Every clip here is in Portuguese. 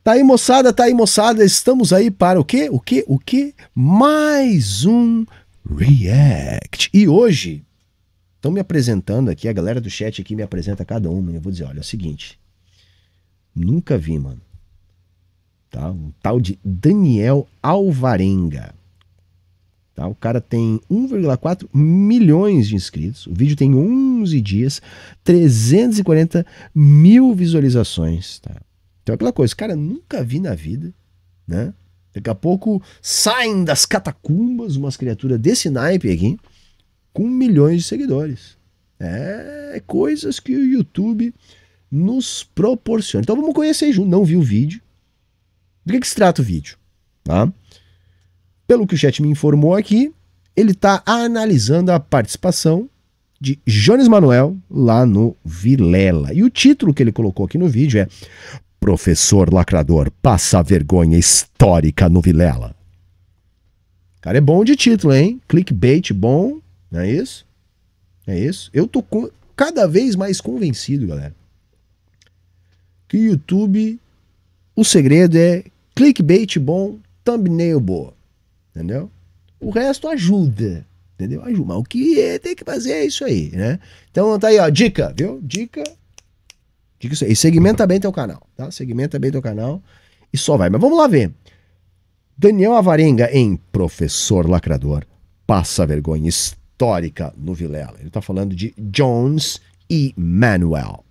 Tá aí, moçada, tá aí, moçada. Estamos aí para o quê? O quê? O quê? Mais um React. E hoje, estão me apresentando aqui, a galera do chat aqui me apresenta cada uma. E eu vou dizer, olha, é o seguinte. Nunca vi, mano. Tá? Um tal de Daniel Alvarenga. Tá? O cara tem 1,4 milhões de inscritos. O vídeo tem 11 dias, 340 mil visualizações. Tá? Então é aquela coisa, cara, nunca vi na vida, né? Daqui a pouco saem das catacumbas umas criaturas desse naipe aqui com milhões de seguidores. É coisas que o YouTube nos proporciona. Então vamos conhecer junto. Não vi o vídeo. Do que se trata o vídeo? Tá? Pelo que o chat me informou aqui, ele está analisando a participação de Jones Manuel lá no Vilela. E o título que ele colocou aqui no vídeo é Professor Lacrador passa vergonha histórica no Vilela. Cara, é bom de título, hein? Clickbait bom, não é isso? É isso. Eu tô cada vez mais convencido, galera, que o YouTube, o segredo é clickbait bom, thumbnail boa. Entendeu? O resto ajuda. Entendeu? Ajuda. Mas o que tem que fazer é isso aí, né? Então tá aí, ó. Dica, viu? Dica isso aí. E segmenta bem teu canal, tá? Segmenta bem teu canal e só vai. Mas vamos lá ver. Daniel Alvarenga em Professor Lacrador passa vergonha histórica no Vilela. Ele tá falando de Jones e Manuel.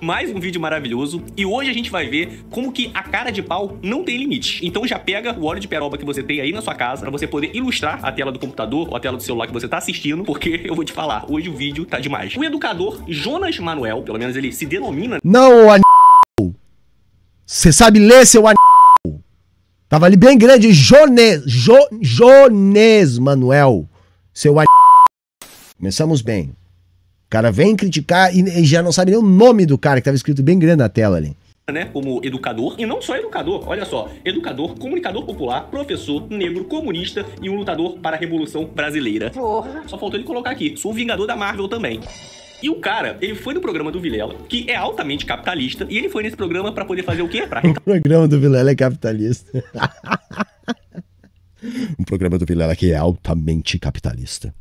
Mais um vídeo maravilhoso e hoje a gente vai ver como que a cara de pau não tem limite. Então já pega o óleo de peroba que você tem aí na sua casa pra você poder ilustrar a tela do computador ou a tela do celular que você tá assistindo, porque eu vou te falar, hoje o vídeo tá demais. O educador Jonas Manuel, pelo menos ele se denomina... Não, você sabe ler, seu Tava ali bem grande, Jones Manuel, seu Começamos bem. O cara vem criticar e já não sabe nem o nome do cara que estava escrito bem grande na tela ali. Né, como educador, e não só educador, olha só, educador, comunicador popular, professor, negro, comunista e um lutador para a Revolução Brasileira. Porra. Só faltou ele colocar aqui, sou o Vingador da Marvel também. E o cara, ele foi no programa do Vilela, que é altamente capitalista, e ele foi nesse programa para poder fazer o quê? O programa do Vilela é capitalista. Um programa do Vilela que é altamente capitalista.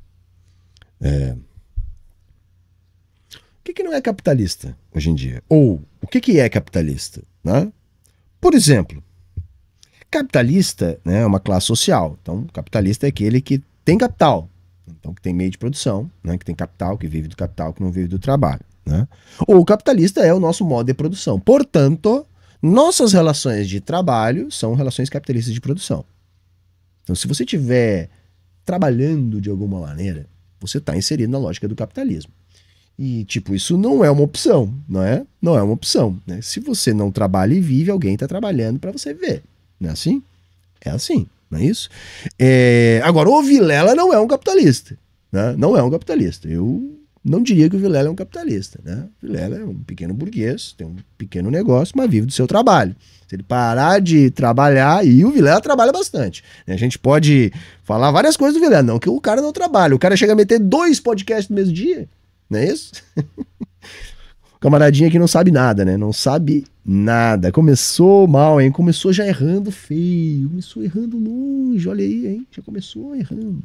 O que não é capitalista hoje em dia? Ou o que é capitalista? Né? Por exemplo, capitalista, né, é uma classe social. Então, capitalista é aquele que tem capital. Então, que tem meio de produção, né, que tem capital, que vive do capital, que não vive do trabalho. Né? Ou o capitalista é o nosso modo de produção. Portanto, nossas relações de trabalho são relações capitalistas de produção. Então, se você estiver trabalhando de alguma maneira, você está inserido na lógica do capitalismo. E, tipo, isso não é uma opção, não é? Não é uma opção, né? Se você não trabalha e vive, alguém está trabalhando para você viver. Não é assim? É assim, não é isso? Agora, o Vilela não é um capitalista, né? Não é um capitalista. Eu não diria que o Vilela é um capitalista, né? O Vilela é um pequeno burguês, tem um pequeno negócio, mas vive do seu trabalho. Se ele parar de trabalhar, e o Vilela trabalha bastante, né? A gente pode falar várias coisas do Vilela, não que o cara não trabalha. O cara chega a meter 2 podcasts no mesmo dia. Não é isso? Camaradinha que não sabe nada, né? Não sabe nada. Começou mal, hein? Começou já errando feio. Começou errando longe. Olha aí, hein? Já começou errando.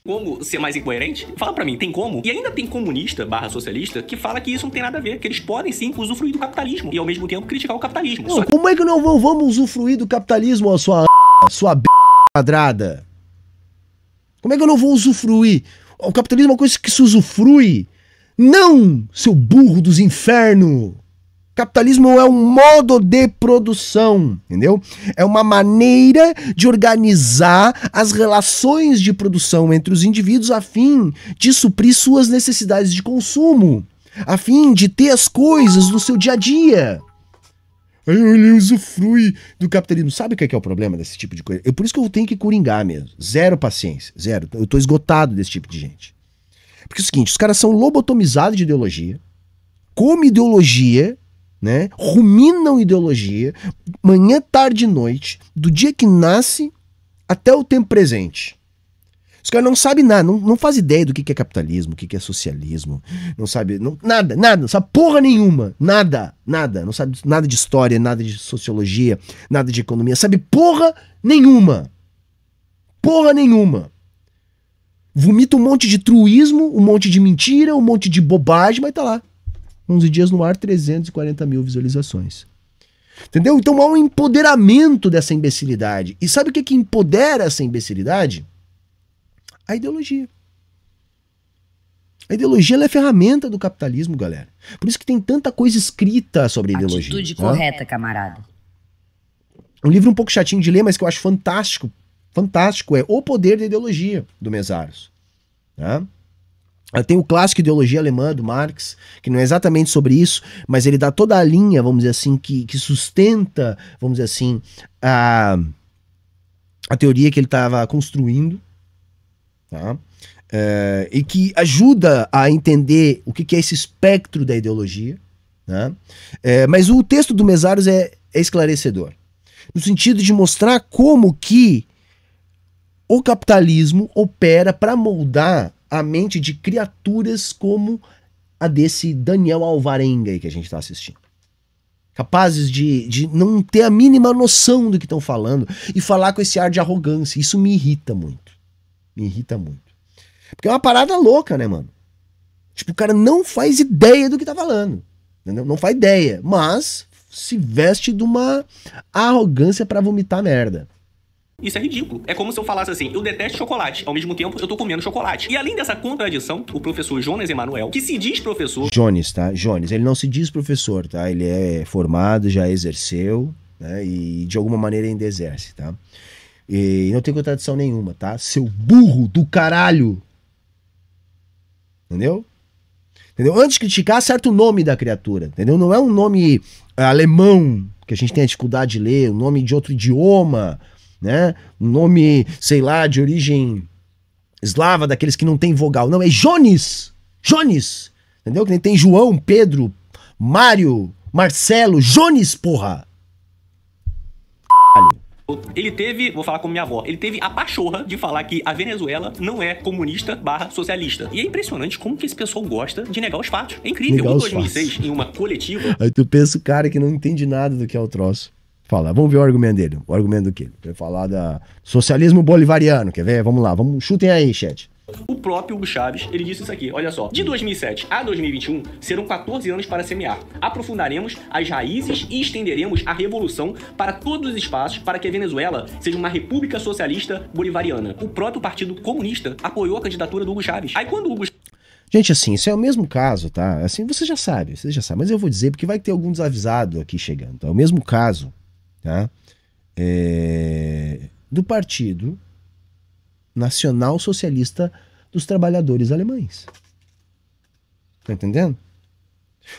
Como ser mais incoerente? Fala pra mim, tem como? E ainda tem comunista / socialista que fala que isso não tem nada a ver, que eles podem sim usufruir do capitalismo e ao mesmo tempo criticar o capitalismo. Não, como é que não vamos usufruir do capitalismo, ó, sua quadrada? Como é que eu não vou usufruir? O capitalismo é uma coisa que se usufrui. Não, seu burro dos infernos! Capitalismo é um modo de produção, entendeu? É uma maneira de organizar as relações de produção entre os indivíduos a fim de suprir suas necessidades de consumo, a fim de ter as coisas no seu dia a dia. Ele usufrui do capitalismo. Sabe o que é o problema desse tipo de coisa? É por isso que eu tenho que coringar mesmo. Zero paciência, zero. Eu tô esgotado desse tipo de gente. Porque é o seguinte, os caras são lobotomizados de ideologia, comem ideologia, né? Ruminam ideologia, manhã, tarde e noite, do dia que nasce até o tempo presente. Os caras não sabem nada, não faz ideia do que é capitalismo, o que é socialismo, não sabe, nada, não sabe porra nenhuma, nada, não sabe nada de história, nada de sociologia, nada de economia, sabe porra nenhuma. Vomita um monte de truísmo, um monte de mentira, um monte de bobagem, mas tá lá. 11 dias no ar, 340 mil visualizações. Entendeu? Então há um empoderamento dessa imbecilidade. E sabe o que empodera essa imbecilidade? A ideologia. A ideologia ela é ferramenta do capitalismo, galera. Por isso que tem tanta coisa escrita sobre ideologia. Atitude correta, camarada. Um livro um pouco chatinho de ler, mas que eu acho fantástico. Fantástico, é O Poder da Ideologia, do Mesaros. Tem o clássico Ideologia Alemã, do Marx, que não é exatamente sobre isso, mas ele dá toda a linha, vamos dizer assim, que sustenta, vamos dizer assim, a teoria que ele estava construindo, tá? E que ajuda a entender o que é esse espectro da ideologia, né? Mas o texto do Mesaros é esclarecedor, no sentido de mostrar como que o capitalismo opera para moldar a mente de criaturas como a desse Daniel Alvarenga aí que a gente está assistindo. Capazes de não ter a mínima noção do que estão falando e falar com esse ar de arrogância. Isso me irrita muito. Me irrita muito. Porque é uma parada louca, né, mano? Tipo, o cara não faz ideia do que tá falando. Entendeu? Não faz ideia. Mas se veste de uma arrogância para vomitar merda. Isso é ridículo. É como se eu falasse assim, eu detesto chocolate, ao mesmo tempo eu tô comendo chocolate. E além dessa contradição, o professor Jones Emanuel, que se diz professor... Jones, tá? Jones, ele não se diz professor, tá? Ele é formado, já exerceu, né? E de alguma maneira ainda exerce, tá? E não tem contradição nenhuma, tá? Seu burro do caralho! Entendeu? Antes de criticar, acerta o nome da criatura, entendeu? Não é um nome alemão, que a gente tem a dificuldade de ler, um nome de outro idioma... né? Um nome, sei lá, de origem eslava, daqueles que não tem vogal. Não, é Jones! Jones! Entendeu? Que nem tem João, Pedro, Mário, Marcelo, Jones, porra! Ele teve, vou falar como minha avó, ele teve a pachorra de falar que a Venezuela não é comunista/socialista. E é impressionante como que esse pessoal gosta de negar os fatos. É incrível. Em 2006, em uma coletiva... Aí tu pensa o cara que não entende nada do que é o troço. Fala, vamos ver o argumento dele. O argumento do quê? Ele vai falar da socialismo bolivariano, quer ver? Vamos lá, chutem aí, chat. O próprio Hugo Chávez, ele disse isso aqui, olha só. De 2007 a 2021, serão 14 anos para semear. Aprofundaremos as raízes e estenderemos a revolução para todos os espaços para que a Venezuela seja uma república socialista bolivariana. O próprio Partido Comunista apoiou a candidatura do Hugo Chávez. Aí quando o Hugo... Gente, assim, isso é o mesmo caso, tá? Assim, você já sabe, mas eu vou dizer porque vai ter algum desavisado aqui chegando. Tá? É o mesmo caso, tá? Do Partido Nacional Socialista dos Trabalhadores Alemães. Tá entendendo?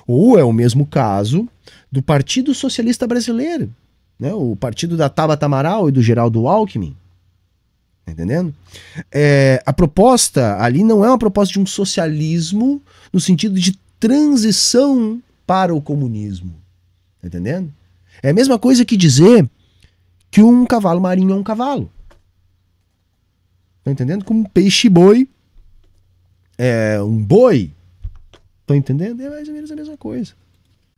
Ou é o mesmo caso do Partido Socialista Brasileiro, né? O partido da Tabata Amaral e do Geraldo Alckmin. Tá entendendo? A proposta ali não é uma proposta de um socialismo no sentido de transição para o comunismo. Tá entendendo? É a mesma coisa que dizer que um cavalo marinho é um cavalo. Tá entendendo? Como um peixe-boi é um boi. Tá entendendo? É mais ou menos a mesma coisa.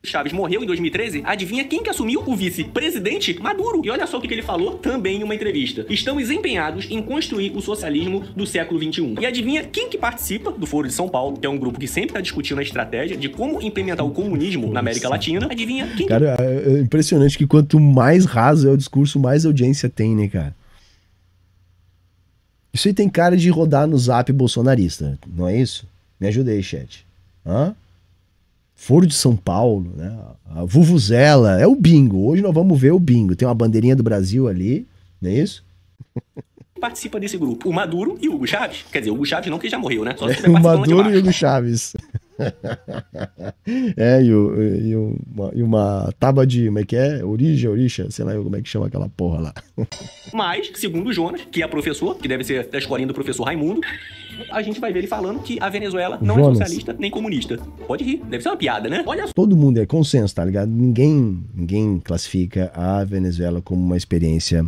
Chávez morreu em 2013, adivinha quem que assumiu o vice-presidente? Maduro. E olha só o que ele falou também em uma entrevista. Estamos empenhados em construir o socialismo do século XXI. E adivinha quem que participa do Foro de São Paulo, que é um grupo que sempre está discutindo a estratégia de como implementar o comunismo na América Latina. Adivinha quem? Cara, é impressionante que quanto mais raso é o discurso, mais audiência tem, né, cara? Isso aí tem cara de rodar no Zap bolsonarista, não é isso? Me ajuda aí, chat. Foro de São Paulo, né? A Vuvuzela, é o bingo. Hoje nós vamos ver o bingo. Tem uma bandeirinha do Brasil ali, não é isso? Participa desse grupo. O Maduro e o Hugo Chávez. Quer dizer, o Hugo Chávez não, que já morreu, né? Só o Maduro e o Hugo Chávez. É, e uma tábua de, como é que é? Orixa, sei lá como é que chama aquela porra lá. Mas, segundo o Jonas, que é professor, que deve ser da escolinha do professor Raimundo, a gente vai ver ele falando que a Venezuela não Jonas. é socialista nem comunista. Pode rir, deve ser uma piada, né? Olha só. Todo mundo é consenso, tá ligado? Ninguém classifica a Venezuela como uma experiência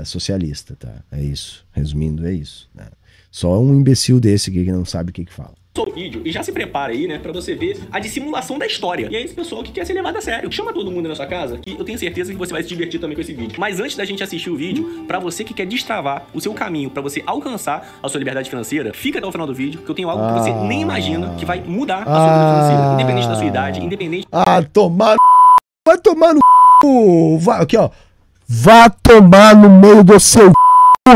socialista, tá? É isso. Resumindo, é isso. Né? Só um imbecil desse aqui que não sabe o que fala. O vídeo e já se prepara aí, né, pra você ver a dissimulação da história. E é esse pessoal que quer ser levado a sério. Chama todo mundo na sua casa, que eu tenho certeza que você vai se divertir também com esse vídeo. Mas antes da gente assistir o vídeo, pra você que quer destravar o seu caminho, pra você alcançar a sua liberdade financeira, fica até o final do vídeo, que eu tenho algo que você nem imagina que vai mudar a sua vida financeira, independente da sua idade, independente... Tomar no... Vai tomar no... Vai, aqui, ó. Vá tomar no meio do seu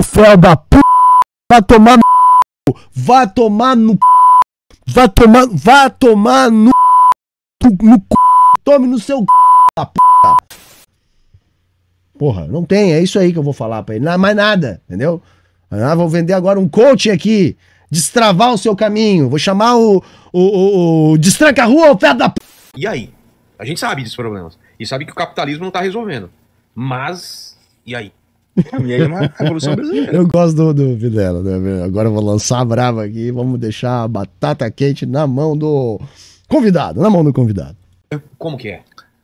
fel da p... Vai tomar no... Vai tomar no... Vai tomar no tome no seu da p. Porra, não tem, é isso aí que eu vou falar pra ele, não, mais nada, entendeu? Vou vender agora um coaching aqui, destravar o seu caminho, vou chamar o destranca-rua, o pé da p. E aí? A gente sabe desses problemas, e sabe que o capitalismo não tá resolvendo, mas, e aí? E aí é uma revolução brasileira. Eu gosto do Vilela, né? Agora eu vou lançar a brava aqui, vamos deixar a batata quente na mão do convidado, Como que é?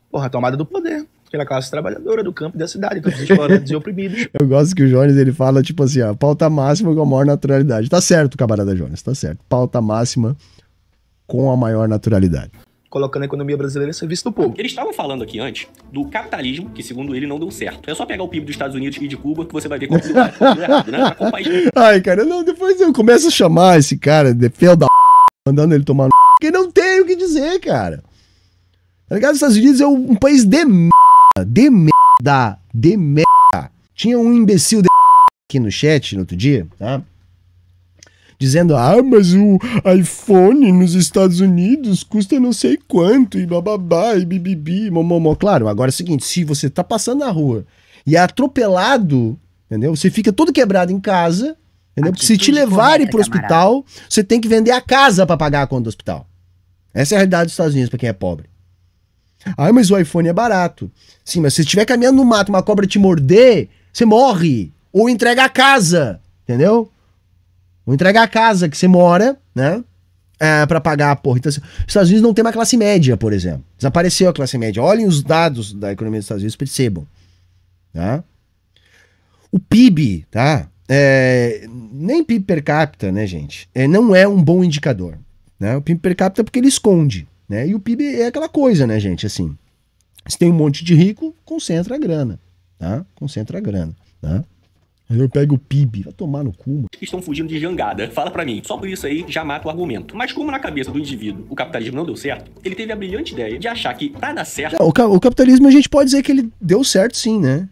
Porra, a tomada do poder. Pela classe trabalhadora do campo e da cidade, todos explorados e oprimidos. Eu gosto que o Jones, ele fala tipo assim, ó, pauta máxima com a maior naturalidade. Tá certo, camarada Jones, tá certo. Pauta máxima com a maior naturalidade. Colocando a economia brasileira a serviço do povo. Eles estavam falando aqui antes do capitalismo, que segundo ele não deu certo. É só pegar o PIB dos Estados Unidos e de Cuba que você vai ver como deu errado, né? Pra país... Ai, cara, não, depois eu começo a chamar esse cara de fel da p, mandando ele tomar no p, porque não tem o que dizer, cara. Tá ligado? Os Estados Unidos é um país de merda. Tinha um imbecil aqui no chat no outro dia, tá? Dizendo, mas o iPhone nos Estados Unidos custa não sei quanto, e bababá, e bibibi, momomó. Claro, agora é o seguinte, se você tá passando na rua e é atropelado, entendeu? Você fica todo quebrado em casa, entendeu? Porque se te levarem pro hospital, você tem que vender a casa pra pagar a conta do hospital. Essa é a realidade dos Estados Unidos pra quem é pobre. Mas o iPhone é barato. Sim, mas se você estiver caminhando no mato e uma cobra te morder, você morre. Ou entrega a casa, entendeu? Ou entregar a casa que você mora, né? Pra pagar a porra. Então, assim, os Estados Unidos não tem uma classe média, por exemplo. Desapareceu a classe média. Olhem os dados da economia dos Estados Unidos, percebam. Tá? O PIB, tá? Nem PIB per capita, né, gente? Não é um bom indicador. Né? O PIB per capita é porque ele esconde. Né? E o PIB é aquela coisa, né, gente? Assim, se tem um monte de rico, concentra a grana. Tá? Concentra a grana. Tá? Aí eu pego o PIB, vai tomar no cu, mano. Que estão fugindo de jangada. Fala pra mim. Só por isso aí já mata o argumento. Mas como na cabeça do indivíduo o capitalismo não deu certo, ele teve a brilhante ideia de achar que pra dar certo... O capitalismo a gente pode dizer que ele deu certo sim, né?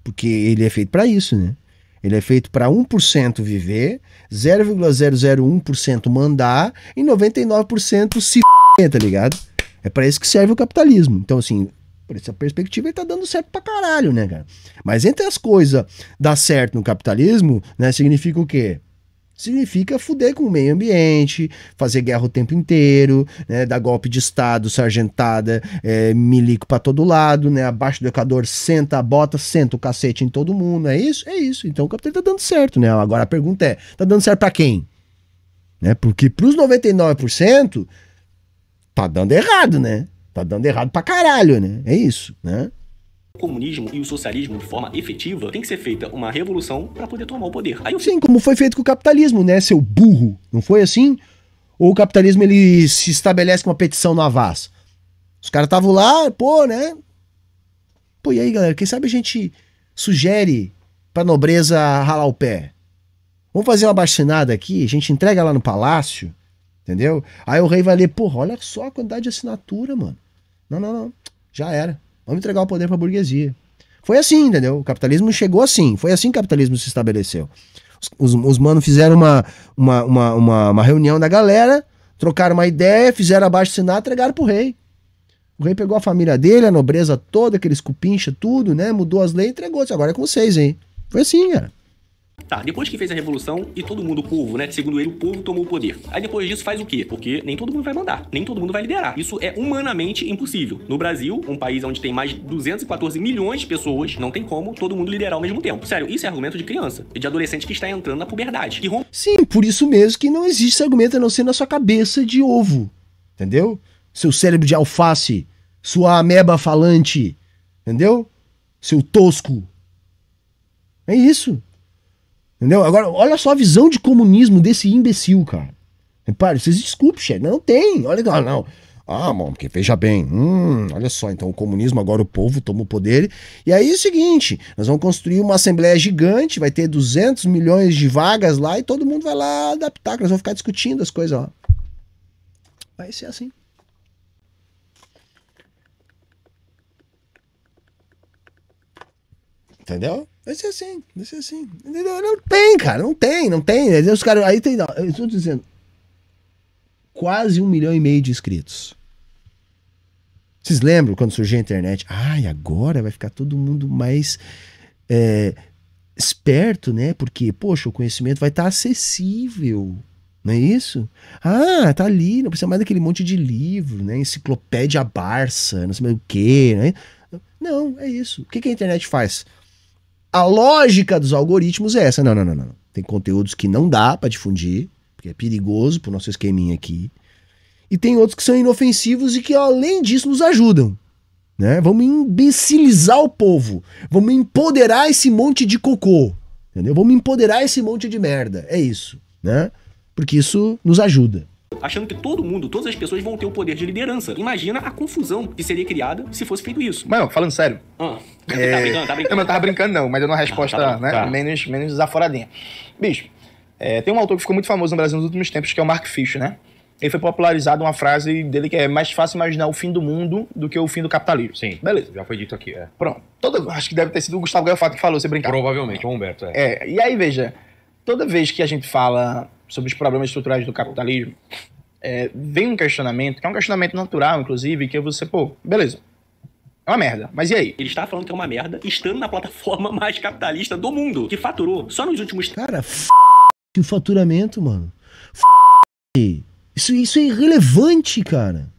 Porque ele é feito pra isso, né? Ele é feito pra 1% viver, 0,001% mandar e 99% se f***, tá ligado? É pra isso que serve o capitalismo. Então assim... Por essa perspectiva, ele tá dando certo pra caralho, né, cara? Mas entre as coisas dar certo no capitalismo, né, significa o quê? Significa fuder com o meio ambiente, fazer guerra o tempo inteiro, né, dar golpe de estado, sargentada, milico pra todo lado, né, abaixo do Equador, senta a bota, senta o cacete em todo mundo, é isso? É isso. Então o capitalismo tá dando certo, né? Agora a pergunta é, tá dando certo pra quem? Né? Porque pros 99%, tá dando errado, né? Tá dando errado pra caralho, né? É isso, né? O comunismo e o socialismo de forma efetiva tem que ser feita uma revolução para poder tomar o poder. Aí Sim, como foi feito com o capitalismo, né, seu burro? Não foi assim? Ou o capitalismo ele se estabelece com uma petição no Avaz? Os caras estavam lá, pô, né? Pô, e aí, galera, quem sabe a gente sugere pra nobreza ralar o pé? Vamos fazer uma abaixo-assinada aqui, a gente entrega lá no palácio, entendeu? Aí o rei vai ler, porra, olha só a quantidade de assinatura, mano. Não, já era. Vamos entregar o poder pra burguesia. Foi assim, entendeu? O capitalismo chegou assim, foi assim que o capitalismo se estabeleceu. Os manos fizeram uma reunião da galera, trocaram uma ideia, fizeram abaixo-assinado, entregaram pro rei. O rei pegou a família dele, a nobreza toda, aqueles cupincha, tudo, né? Mudou as leis e entregou. Agora é com vocês, hein? Foi assim, cara. Tá, depois que fez a revolução e todo mundo, o povo, né? Segundo ele, o povo tomou o poder. Aí depois disso faz o quê? Porque nem todo mundo vai mandar, nem todo mundo vai liderar. Isso é humanamente impossível. No Brasil, um país onde tem mais de 214 milhões de pessoas, não tem como todo mundo liderar ao mesmo tempo. Sério, isso é argumento de criança e de adolescente que está entrando na puberdade. Que Sim, por isso mesmo que não existe esse argumento a não ser na sua cabeça de ovo. Entendeu? Seu cérebro de alface, sua ameba falante, entendeu? Seu tosco. É isso. Entendeu? Agora, olha só a visão de comunismo desse imbecil, cara. Repare, vocês desculpem, chefe, não tem. Olha, não. Ah, mano, porque veja bem. Olha só, então o comunismo, agora o povo toma o poder. E aí é o seguinte, nós vamos construir uma assembleia gigante, vai ter 200 milhões de vagas lá e todo mundo vai lá adaptar, que nós vamos ficar discutindo as coisas, ó. Vai ser assim. Entendeu? Vai ser assim, vai ser assim. Entendeu? Não tem, cara, não tem. Os caras, aí tem, não, eu estou dizendo, quase 1,5 milhão de inscritos. Vocês lembram quando surgiu a internet? Ai, agora vai ficar todo mundo mais esperto, né? Porque, poxa, o conhecimento vai estar acessível. Não é isso? Ah, tá ali, não precisa mais daquele monte de livro, né? Enciclopédia Barça, não sei mais o quê, né? Não, é isso. O que a internet faz? A lógica dos algoritmos é essa. Não. Tem conteúdos que não dá pra difundir, porque é perigoso pro nosso esqueminha aqui. E tem outros que são inofensivos e que, além disso, nos ajudam. Né? Vamos imbecilizar o povo. Vamos empoderar esse monte de cocô. Entendeu? Vamos empoderar esse monte de merda. É isso. Né? Porque isso nos ajuda. Achando que todo mundo, todas as pessoas vão ter o poder de liderança. Imagina a confusão que seria criada se fosse feito isso. Mano, falando sério. Tá brincando? Eu não tava brincando, não, mas deu uma resposta tá. menos desaforadinha. Bicho, tem um autor que ficou muito famoso no Brasil nos últimos tempos, que é o Mark Fisher, né? Ele foi popularizado uma frase dele que é mais fácil imaginar o fim do mundo do que o fim do capitalismo. Sim, beleza. Já foi dito aqui, Pronto. Acho que deve ter sido o Gustavo Gaiofato que falou, você brincar. Provavelmente, o Humberto, E aí, veja, toda vez que a gente fala sobre os problemas estruturais do capitalismo, vem um questionamento, que é um questionamento natural, inclusive, que é você, beleza, é uma merda, mas e aí? Ele está falando que é uma merda, estando na plataforma mais capitalista do mundo, que faturou só nos últimos... Cara, o faturamento, mano. Isso é irrelevante, cara.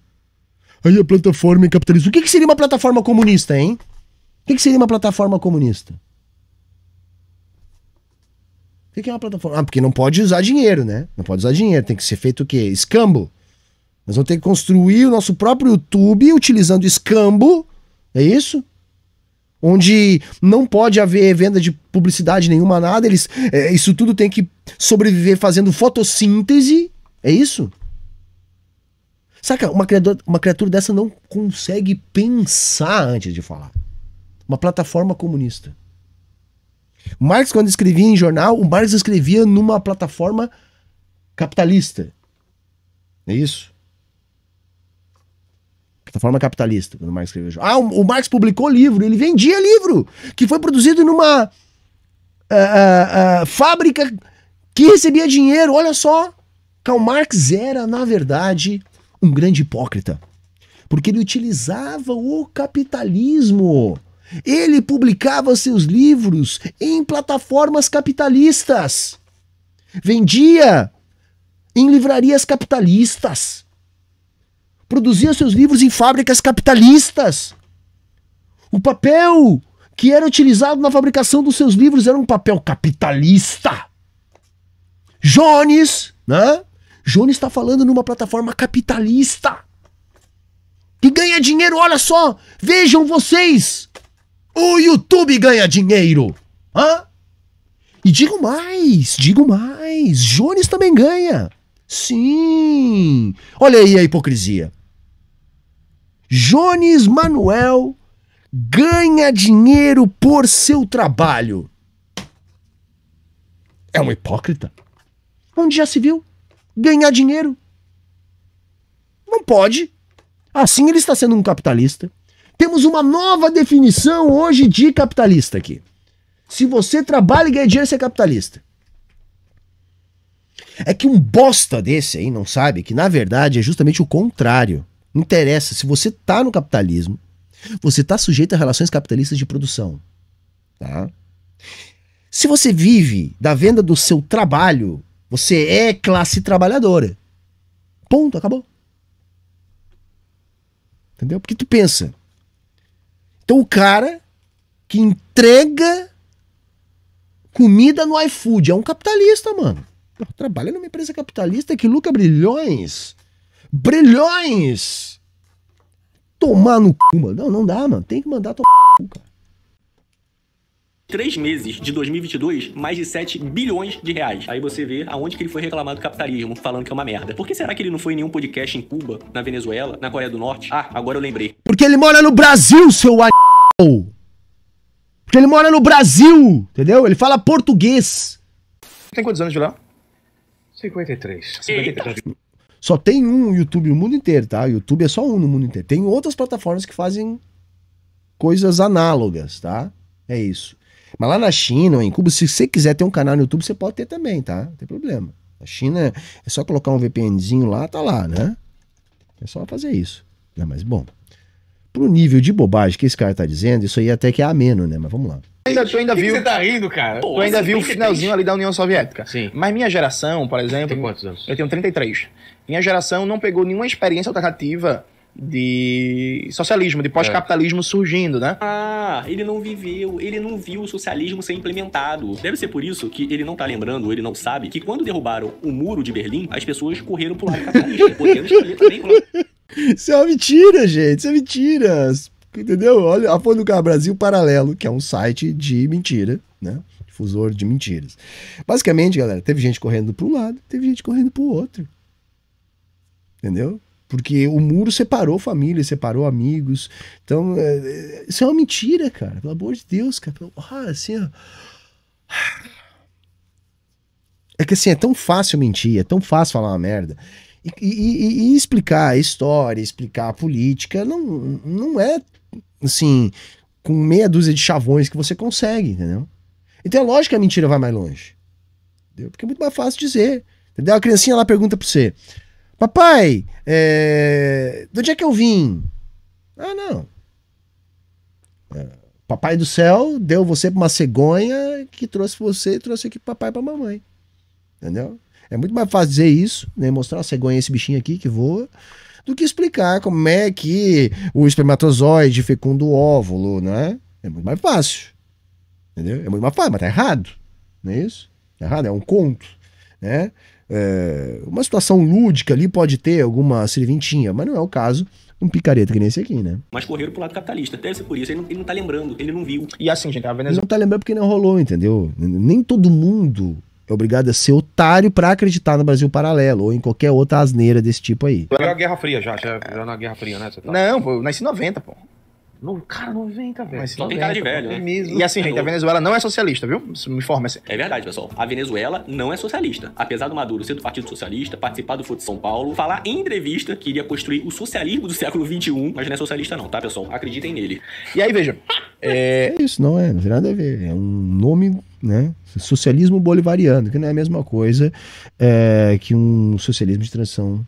Aí a plataforma é capitalista. O que seria uma plataforma comunista, hein? O que seria uma plataforma comunista? O que é uma plataforma? Porque não pode usar dinheiro, né? Não pode usar dinheiro. Tem que ser feito o quê? Escambo. Nós vamos ter que construir o nosso próprio YouTube utilizando escambo. É isso? Onde não pode haver venda de publicidade nenhuma, nada. Isso tudo tem que sobreviver fazendo fotossíntese. É isso? Saca, uma criatura dessa não consegue pensar antes de falar. Uma plataforma comunista. O Marx, quando escrevia em jornal, o Marx escrevia numa plataforma capitalista. É isso? Plataforma capitalista, quando o Marx escreveu. O Marx publicou livro, ele vendia livro, que foi produzido numa fábrica que recebia dinheiro. Olha só, Karl Marx era, na verdade, um grande hipócrita, porque ele utilizava o capitalismo. Ele publicava seus livros em plataformas capitalistas. Vendia em livrarias capitalistas. Produzia seus livros em fábricas capitalistas. O papel que era utilizado na fabricação dos seus livros era um papel capitalista. Jones, né? Jones está falando numa plataforma capitalista que ganha dinheiro, olha só, vejam vocês, o YouTube ganha dinheiro, e digo mais, Jones também ganha, sim, olha aí a hipocrisia, Jones Manuel ganha dinheiro por seu trabalho, é um hipócrita, onde já se viu? Ganhar dinheiro. Não pode. Assim ele está sendo um capitalista. Temos uma nova definição hoje de capitalista aqui. Se você trabalha e ganha dinheiro, você é capitalista. É que um bosta desse aí não sabe que, na verdade, é justamente o contrário. Não interessa. Se você tá no capitalismo, você tá sujeito a relações capitalistas de produção. Tá? Se você vive da venda do seu trabalho, você é classe trabalhadora. Ponto, acabou. Entendeu? Porque tu pensa. Então o cara que entrega comida no iFood é um capitalista, mano. Trabalha numa empresa capitalista que lucra brilhões. Brilhões! Tomar no cu, mano. Não dá, mano. Tem que mandar tomar no cu, cara. 3 meses de 2022, mais de 7 bilhões de reais. Aí você vê aonde que ele foi reclamar do capitalismo, falando que é uma merda. Por que será que ele não foi em nenhum podcast em Cuba, na Venezuela, na Coreia do Norte? Ah, agora eu lembrei. Porque ele mora no Brasil, seu Porque ele mora no Brasil, entendeu? Ele fala português. Tem quantos anos de lá? 53. Só tem um YouTube no mundo inteiro, tá? O YouTube é só um no mundo inteiro. Tem outras plataformas que fazem coisas análogas, tá? É isso. Mas lá na China ou em Cuba, se você quiser ter um canal no YouTube, você pode ter também, tá? Não tem problema. Na China é só colocar um VPNzinho lá, tá lá, né? É só fazer isso. Né? Mas, bom, pro nível de bobagem que esse cara tá dizendo, isso aí até que é ameno, né? Mas vamos lá. Tu ainda viu... Você tá rindo, cara? Tu ainda viu o finalzinho ali da União Soviética. Sim. Mas minha geração, por exemplo... Tem quantos anos? Eu tenho 33. Minha geração não pegou nenhuma experiência alternativa de socialismo, de pós-capitalismo surgindo, né? Ah, ele não viveu, ele não viu o socialismo ser implementado. Deve ser por isso que ele não tá lembrando, ou ele não sabe, que quando derrubaram o muro de Berlim, as pessoas correram pro lado capitalista, podendo escolher também pro lado... Isso é uma mentira, gente. Isso é mentira. Entendeu? Olha a fonte do Cara Brasil Paralelo, que é um site de mentira, né? Difusor de mentiras. Basicamente, galera, teve gente correndo para um lado, teve gente correndo para o outro. Entendeu? Porque o muro separou família, separou amigos. Então, isso é uma mentira, cara. Pelo amor de Deus, cara. Assim, ó. É que assim, é tão fácil mentir, é tão fácil falar uma merda. E explicar a história, explicar a política, não é, assim, com meia dúzia de chavões que você consegue, entendeu? Então é lógico que a mentira vai mais longe. Entendeu? Porque é muito mais fácil dizer. Entendeu? A criancinha lá pergunta pra você: papai, de onde é que eu vim? Ah, não. Papai do céu deu você pra uma cegonha que trouxe você e trouxe aqui pro papai e pra mamãe. Entendeu? É muito mais fácil dizer isso, né? Mostrar uma cegonha, esse bichinho aqui que voa, do que explicar como é que o espermatozoide fecunda o óvulo, né? É muito mais fácil. Entendeu? É muito mais fácil, mas tá errado. Não é isso? Tá errado, é um conto, né? Uma situação lúdica ali pode ter alguma serventinha, mas não é o caso de um picareta que nem esse aqui, né? Mas correram pro lado capitalista. Deve ser por isso. Ele não tá lembrando, ele não viu. E assim, gente, a Ele Venezuela... não tá lembrando porque não rolou, entendeu? Nem todo mundo é obrigado a ser otário pra acreditar no Brasil Paralelo ou em qualquer outra asneira desse tipo aí. Era a Guerra Fria já na Guerra Fria, né? Você tá... Não, pô, eu nasci em 90, pô. Cara, 90, velho. Nasci em Só tem 90, cara de pô. velho, né? E assim, gente, a Venezuela não é socialista, viu? Isso me informa assim. É verdade, pessoal. A Venezuela não é socialista. Apesar do Maduro ser do Partido Socialista, participar do Foro de São Paulo, falar em entrevista que iria construir o socialismo do século XXI, mas não é socialista não, tá, pessoal? Acreditem nele. E aí, veja, É isso, não tem nada a ver. É um nome, né? Socialismo bolivariano, que não é a mesma coisa que um socialismo de transição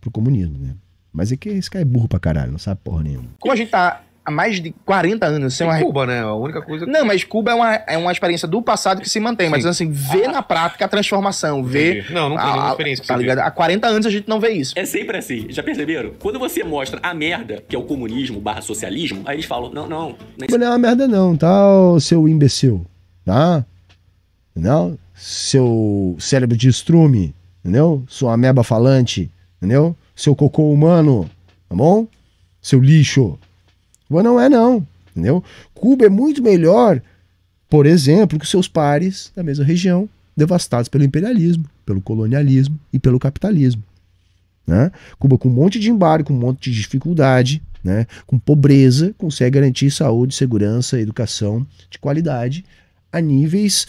pro comunismo, né? Mas é que esse cara é burro pra caralho, não sabe porra nenhuma. como a gente tá há mais de 40 anos sem uma... Cuba, né? A única coisa... Não, mas Cuba é uma experiência do passado que se mantém, mas assim, ver na prática a transformação, ver... Entendi. Não tem nenhuma experiência que tá você ligado? Há 40 anos a gente não vê isso. É sempre assim, já perceberam? Quando você mostra a merda, que é o comunismo / socialismo, aí eles falam, não Não é uma merda não, tá, ô seu imbecil, tá? Entendeu? Seu cérebro de estrume, entendeu? Sua ameba falante, entendeu? Seu cocô humano, tá bom? Seu lixo. Mas não é não, entendeu? Cuba é muito melhor, por exemplo, que seus pares da mesma região, devastados pelo imperialismo, pelo colonialismo e pelo capitalismo. Né? Cuba, com um monte de embargo, com um monte de dificuldade, né? Com pobreza, consegue garantir saúde, segurança, educação de qualidade a níveis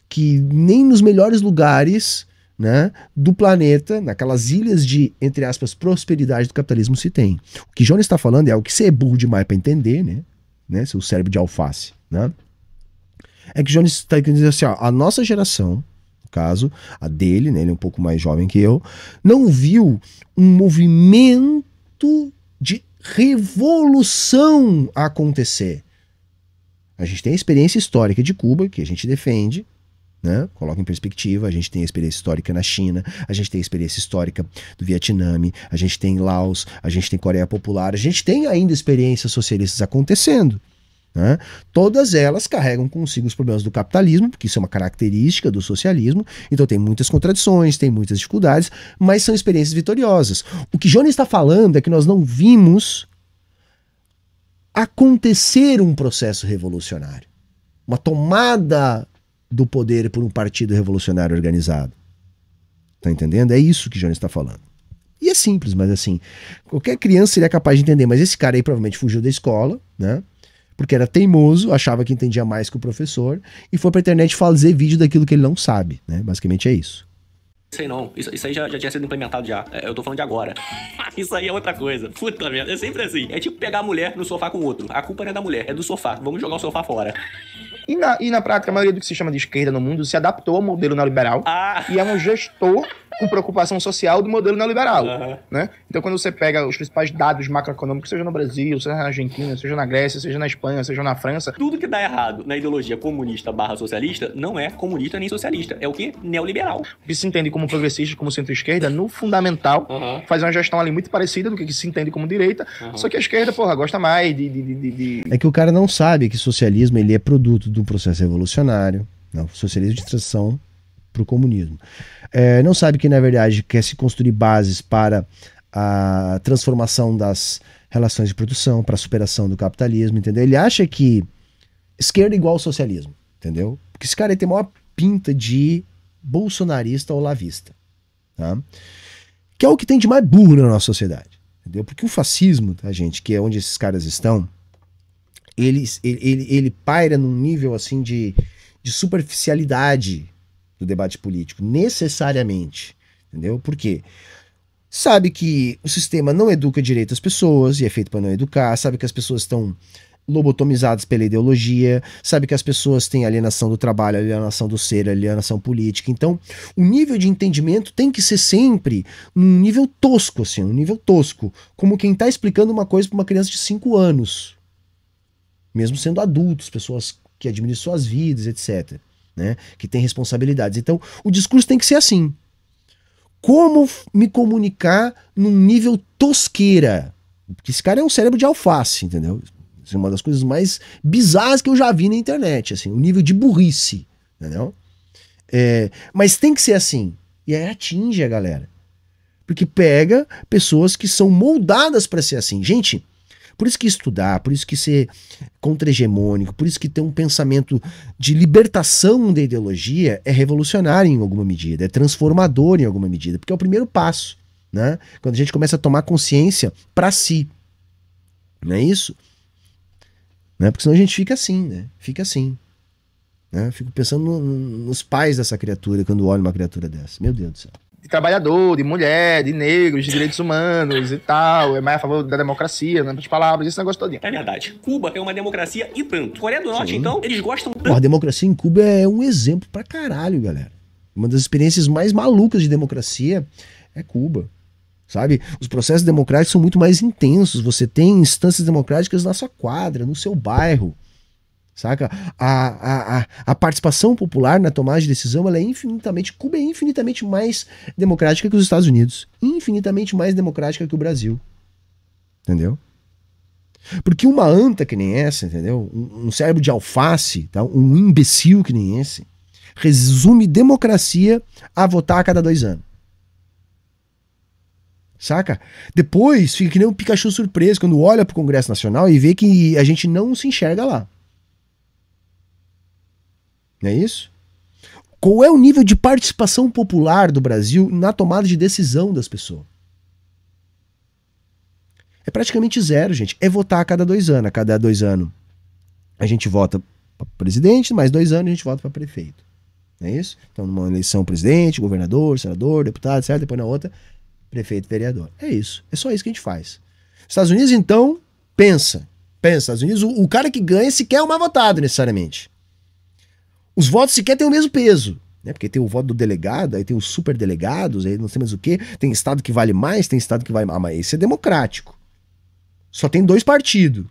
que nem nos melhores lugares, né, do planeta, naquelas ilhas de, entre aspas, prosperidade do capitalismo se tem. O que Jones está falando é algo que você é burro demais para entender, né? Seu cérebro de alface, né? É que Jones está dizendo assim, ó, a nossa geração, no caso, a dele, né, ele é um pouco mais jovem que eu, não viu um movimento de revolução acontecer. A gente tem a experiência histórica de Cuba, que a gente defende, né? Coloca em perspectiva. A gente tem a experiência histórica na China, a gente tem a experiência histórica do Vietnã, a gente tem Laos, a gente tem Coreia Popular, a gente tem ainda experiências socialistas acontecendo, né? Todas elas carregam consigo os problemas do capitalismo, porque isso é uma característica do socialismo, então tem muitas contradições, tem muitas dificuldades, mas são experiências vitoriosas. O que Johnny está falando é que nós não vimos acontecer um processo revolucionário, uma tomada do poder por um partido revolucionário organizado. Tá entendendo? É isso que Johnny está falando. E é simples, mas assim, qualquer criança seria capaz de entender, mas esse cara aí provavelmente fugiu da escola, né? Porque era teimoso, achava que entendia mais que o professor, e foi pra internet fazer vídeo daquilo que ele não sabe, né? Basicamente é isso. Sei não, isso aí já tinha sido implementado já. Eu tô falando de agora. Isso aí é outra coisa. Puta merda, é sempre assim. É tipo pegar a mulher no sofá com o outro. A culpa não é da mulher, é do sofá. Vamos jogar o sofá fora. E na prática, a maioria do que se chama de esquerda no mundo se adaptou ao modelo neoliberal e é um gestor com preocupação social do modelo neoliberal, né? Então, quando você pega os principais dados macroeconômicos, seja no Brasil, seja na Argentina, seja na Grécia, seja na Espanha, seja na França... Tudo que dá errado na ideologia comunista/socialista não é comunista nem socialista. É o quê? Neoliberal. O que se entende como progressista, como centro-esquerda, no fundamental, faz uma gestão ali muito parecida do que se entende como direita, só que a esquerda, porra, gosta mais de... É que o cara não sabe que socialismo ele é produto de um processo revolucionário, não, socialismo de transição para o comunismo. Não sabe que, na verdade, quer se construir bases para a transformação das relações de produção, para a superação do capitalismo, entendeu? Ele acha que esquerda é igual ao socialismo, entendeu? Porque esse cara aí tem a maior pinta de bolsonarista ou lavista, tá? Que é o que tem de mais burro na nossa sociedade, entendeu? Porque o fascismo, tá, gente, que é onde esses caras estão, ele paira num nível, assim, de superficialidade do debate político, necessariamente, entendeu? Por quê? Sabe que o sistema não educa direito as pessoas, e é feito para não educar, sabe que as pessoas estão lobotomizadas pela ideologia, sabe que as pessoas têm alienação do trabalho, alienação do ser, alienação política. Então, o nível de entendimento tem que ser sempre um nível tosco, assim, um nível tosco, como quem está explicando uma coisa para uma criança de 5 anos, mesmo sendo adultos, pessoas que administram suas vidas, etc., né, que tem responsabilidades. Então, o discurso tem que ser assim. Como me comunicar num nível tosqueira? Porque esse cara é um cérebro de alface, entendeu? Isso é uma das coisas mais bizarras que eu já vi na internet, assim, o nível de burrice, entendeu? Mas tem que ser assim. E aí atinge a galera. Porque pega pessoas que são moldadas para ser assim. Gente, por isso que estudar, por isso que ser contra-hegemônico, por isso que ter um pensamento de libertação da ideologia é revolucionário em alguma medida, é transformador em alguma medida, porque é o primeiro passo, né? Quando a gente começa a tomar consciência para si. Não é isso? Né? Porque senão a gente fica assim, né? Fica assim. Né? Fico pensando nos pais dessa criatura quando olho uma criatura dessa. Meu Deus do céu. De trabalhador, de mulher, de negros, de direitos humanos e tal, é mais a favor da democracia, né, as palavras, esse negócio todinho. É verdade. Cuba é uma democracia e tanto. Coreia do Norte, então, eles gostam tanto. A democracia em Cuba é um exemplo pra caralho, galera. Uma das experiências mais malucas de democracia é Cuba. Sabe? Os processos democráticos são muito mais intensos. Você tem instâncias democráticas na sua quadra, no seu bairro. Saca? A participação popular na tomada de decisão, ela é infinitamente... Cuba é infinitamente mais democrática que os Estados Unidos. Infinitamente mais democrática que o Brasil. Entendeu? Porque uma anta que nem essa, entendeu? Um cérebro de alface, tá? Um imbecil que nem esse, resume democracia a votar a cada 2 anos. Saca? Depois fica que nem um Pikachu surpreso quando olha pro Congresso Nacional e vê que a gente não se enxerga lá. Não é isso? Qual é o nível de participação popular do Brasil na tomada de decisão das pessoas? É praticamente zero, gente. É votar a cada 2 anos. A cada 2 anos a gente vota para presidente, mais 2 anos a gente vota para prefeito. Não é isso? Então, numa eleição, presidente, governador, senador, deputado, certo? Depois na outra, prefeito, vereador. É isso. É só isso que a gente faz. Estados Unidos, então, pensa. Estados Unidos, o cara que ganha sequer é o mais votado, necessariamente. Os votos sequer têm o mesmo peso, né? Porque tem o voto do delegado, aí tem os superdelegados, aí não sei mais o quê. Tem estado que vale mais, tem estado que vale mais. Mas esse é democrático. Só tem 2 partidos,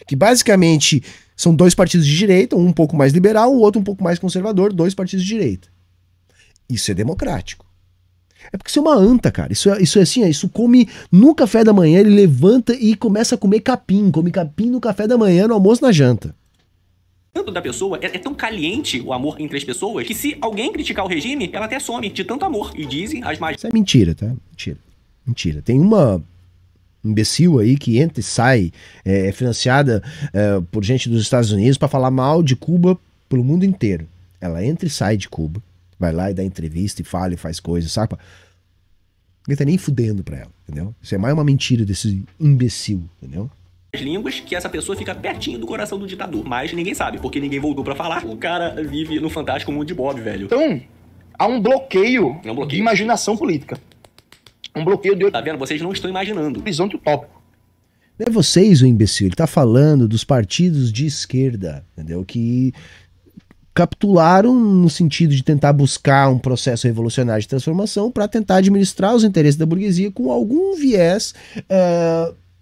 que basicamente São dois partidos de direita, um pouco mais liberal, o outro um pouco mais conservador, dois partidos de direita. Isso é democrático. É porque isso é uma anta, cara. Isso é assim, isso come no café da manhã, ele levanta e começa a comer capim. Come capim no café da manhã, no almoço, na janta. Tanto da pessoa, é tão caliente o amor entre as pessoas, que se alguém criticar o regime, ela até some de tanto amor. E dizem as mais... Isso é mentira, tá? Mentira. Tem uma imbecil aí que entra e sai, é financiada por gente dos Estados Unidos pra falar mal de Cuba pelo mundo inteiro. Ela entra e sai de Cuba, vai lá e dá entrevista e fala e faz coisas, sabe? Ninguém tá nem fudendo pra ela, entendeu? Isso é mais uma mentira desse imbecil, entendeu? línguas que essa pessoa fica pertinho do coração do ditador. Mas ninguém sabe, porque ninguém voltou pra falar. O cara vive no fantástico mundo de Bob, velho. Então, há um bloqueio, de imaginação política. Um bloqueio de... Tá vendo? Vocês não estão imaginando. Horizonte utópico. Não é vocês o imbecil, ele tá falando dos partidos de esquerda, entendeu? Que capitularam no sentido de tentar buscar um processo revolucionário de transformação para tentar administrar os interesses da burguesia com algum viés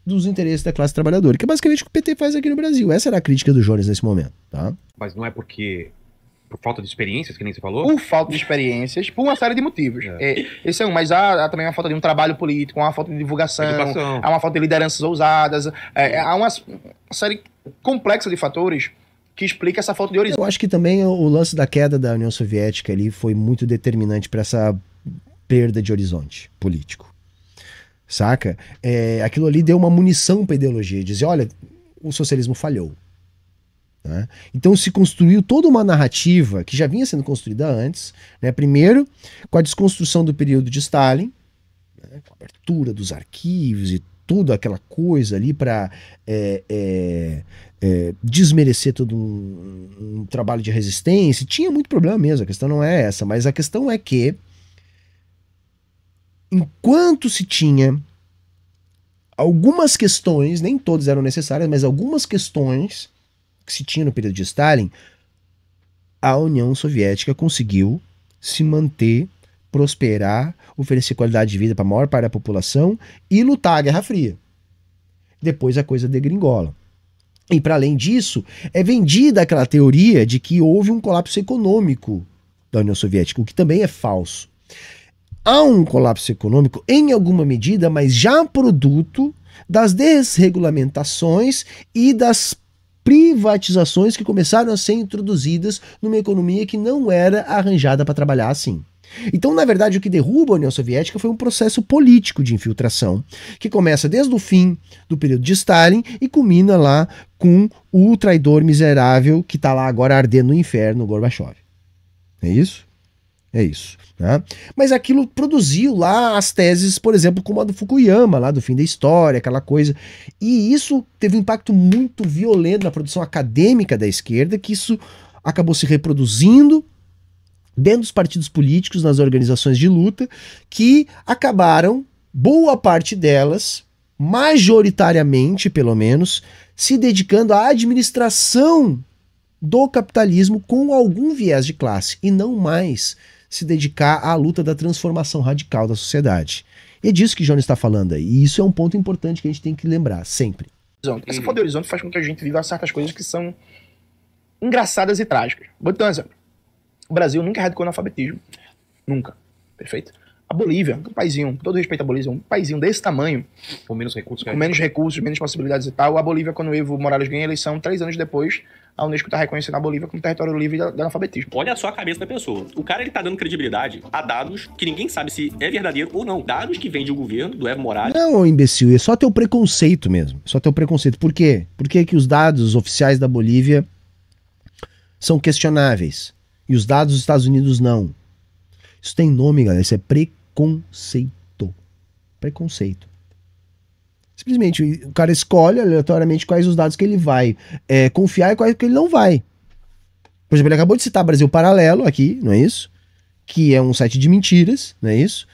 dos interesses da classe trabalhadora, que é basicamente o que o PT faz aqui no Brasil. Essa era a crítica do Jones nesse momento, tá? Mas não é porque... por falta de experiências, que nem você falou? Por falta de experiências, por uma série de motivos. Esse é um, mas há também uma falta de um trabalho político, há uma falta de divulgação, há uma falta de lideranças ousadas, há uma série complexa de fatores que explica essa falta de horizonte. Eu acho que também o lance da queda da União Soviética ali foi muito determinante para essa perda de horizonte político. Saca? Aquilo ali deu uma munição para a ideologia, dizer, olha, o socialismo falhou. Né? Então se construiu toda uma narrativa que já vinha sendo construída antes, né? Primeiro com a desconstrução do período de Stalin, né? Com a abertura dos arquivos e toda aquela coisa ali para desmerecer todo um trabalho de resistência. Tinha muito problema mesmo, a questão não é essa, mas a questão é que enquanto se tinha algumas questões, nem todas eram necessárias, mas algumas questões que se tinha no período de Stalin, a União Soviética conseguiu se manter, prosperar, oferecer qualidade de vida para a maior parte da população e lutar a Guerra Fria. Depois a coisa degringola. E para além disso, é vendida aquela teoria de que houve um colapso econômico da União Soviética, o que também é falso. Há um colapso econômico em alguma medida, mas já produto das desregulamentações e das privatizações que começaram a ser introduzidas numa economia que não era arranjada para trabalhar assim. Então, na verdade, o que derruba a União Soviética foi um processo político de infiltração, que começa desde o fim do período de Stalin e culmina lá com o traidor miserável que está lá agora ardendo no inferno, o Gorbachev. É isso? É isso. Né? Mas aquilo produziu lá as teses, por exemplo, como a do Fukuyama, lá do fim da história, aquela coisa. E isso teve um impacto muito violento na produção acadêmica da esquerda, que isso acabou se reproduzindo dentro dos partidos políticos, nas organizações de luta, que acabaram, boa parte delas, majoritariamente pelo menos, se dedicando à administração do capitalismo com algum viés de classe, e não mais se dedicar à luta da transformação radical da sociedade. E é disso que Jones está falando aí. E isso é um ponto importante que a gente tem que lembrar, sempre. Essa falta de horizonte faz com que a gente viva certas coisas que são engraçadas e trágicas. Vou dar um exemplo. O Brasil nunca erradicou analfabetismo. Nunca. Perfeito? A Bolívia, um paísinho, com todo respeito à Bolívia, um paísinho desse tamanho, com menos recursos, menos possibilidades e tal. A Bolívia, quando o Evo Morales ganha a eleição, 3 anos depois, a Unesco está reconhecendo a Bolívia como território livre de analfabetismo. Olha só a cabeça da pessoa. O cara, ele tá dando credibilidade a dados que ninguém sabe se é verdadeiro ou não. Dados que vêm de um governo, do Evo Morales. Não, imbecil, é só teu preconceito mesmo. Só teu preconceito. Por quê? Por que que os dados oficiais da Bolívia são questionáveis? E os dados dos Estados Unidos não? Isso tem nome, galera. Isso é preconceito. Preconceito. Simplesmente o cara escolhe aleatoriamente quais os dados que ele vai confiar e quais que ele não vai. Por exemplo, ele acabou de citar Brasil Paralelo aqui, não é isso? Que é um site de mentiras, não é isso?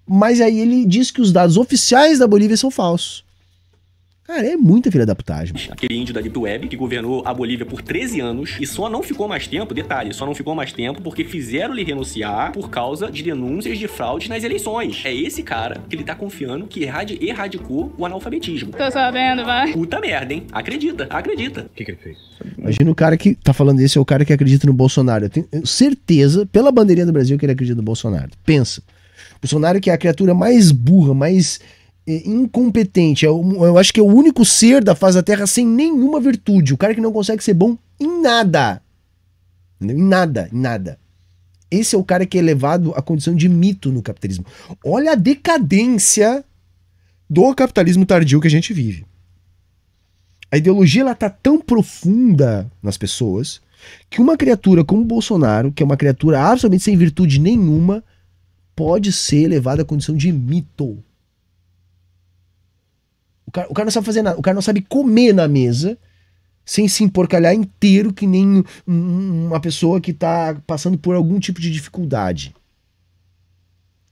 Mas aí ele diz que os dados oficiais da Bolívia são falsos. Cara, é muita filha da putagem. Aquele índio da Deep Web que governou a Bolívia por 13 anos e só não ficou mais tempo, detalhe, só não ficou mais tempo porque fizeram-lhe renunciar por causa de denúncias de fraude nas eleições. É esse cara que ele tá confiando que erradicou o analfabetismo. Tô sabendo, vai. Puta merda, hein? Acredita, acredita. O que ele fez? Imagina o cara que tá falando isso, é o cara que acredita no Bolsonaro. Eu tenho certeza, pela bandeirinha do Brasil, que ele acredita no Bolsonaro. Pensa. Bolsonaro que é a criatura mais burra, mais incompetente. Eu acho que é o único ser da face da Terra sem nenhuma virtude. O cara que não consegue ser bom em nada. Entendeu? Em nada, em nada. Esse é o cara que é elevado à condição de mito no capitalismo. Olha a decadência do capitalismo tardio que a gente vive. A ideologia ela tá tão profunda nas pessoas que uma criatura como o Bolsonaro, que é uma criatura absolutamente sem virtude nenhuma, pode ser elevada à condição de mito. O cara não sabe fazer nada. O cara não sabe comer na mesa sem se emporcalhar inteiro que nem uma pessoa que tá passando por algum tipo de dificuldade.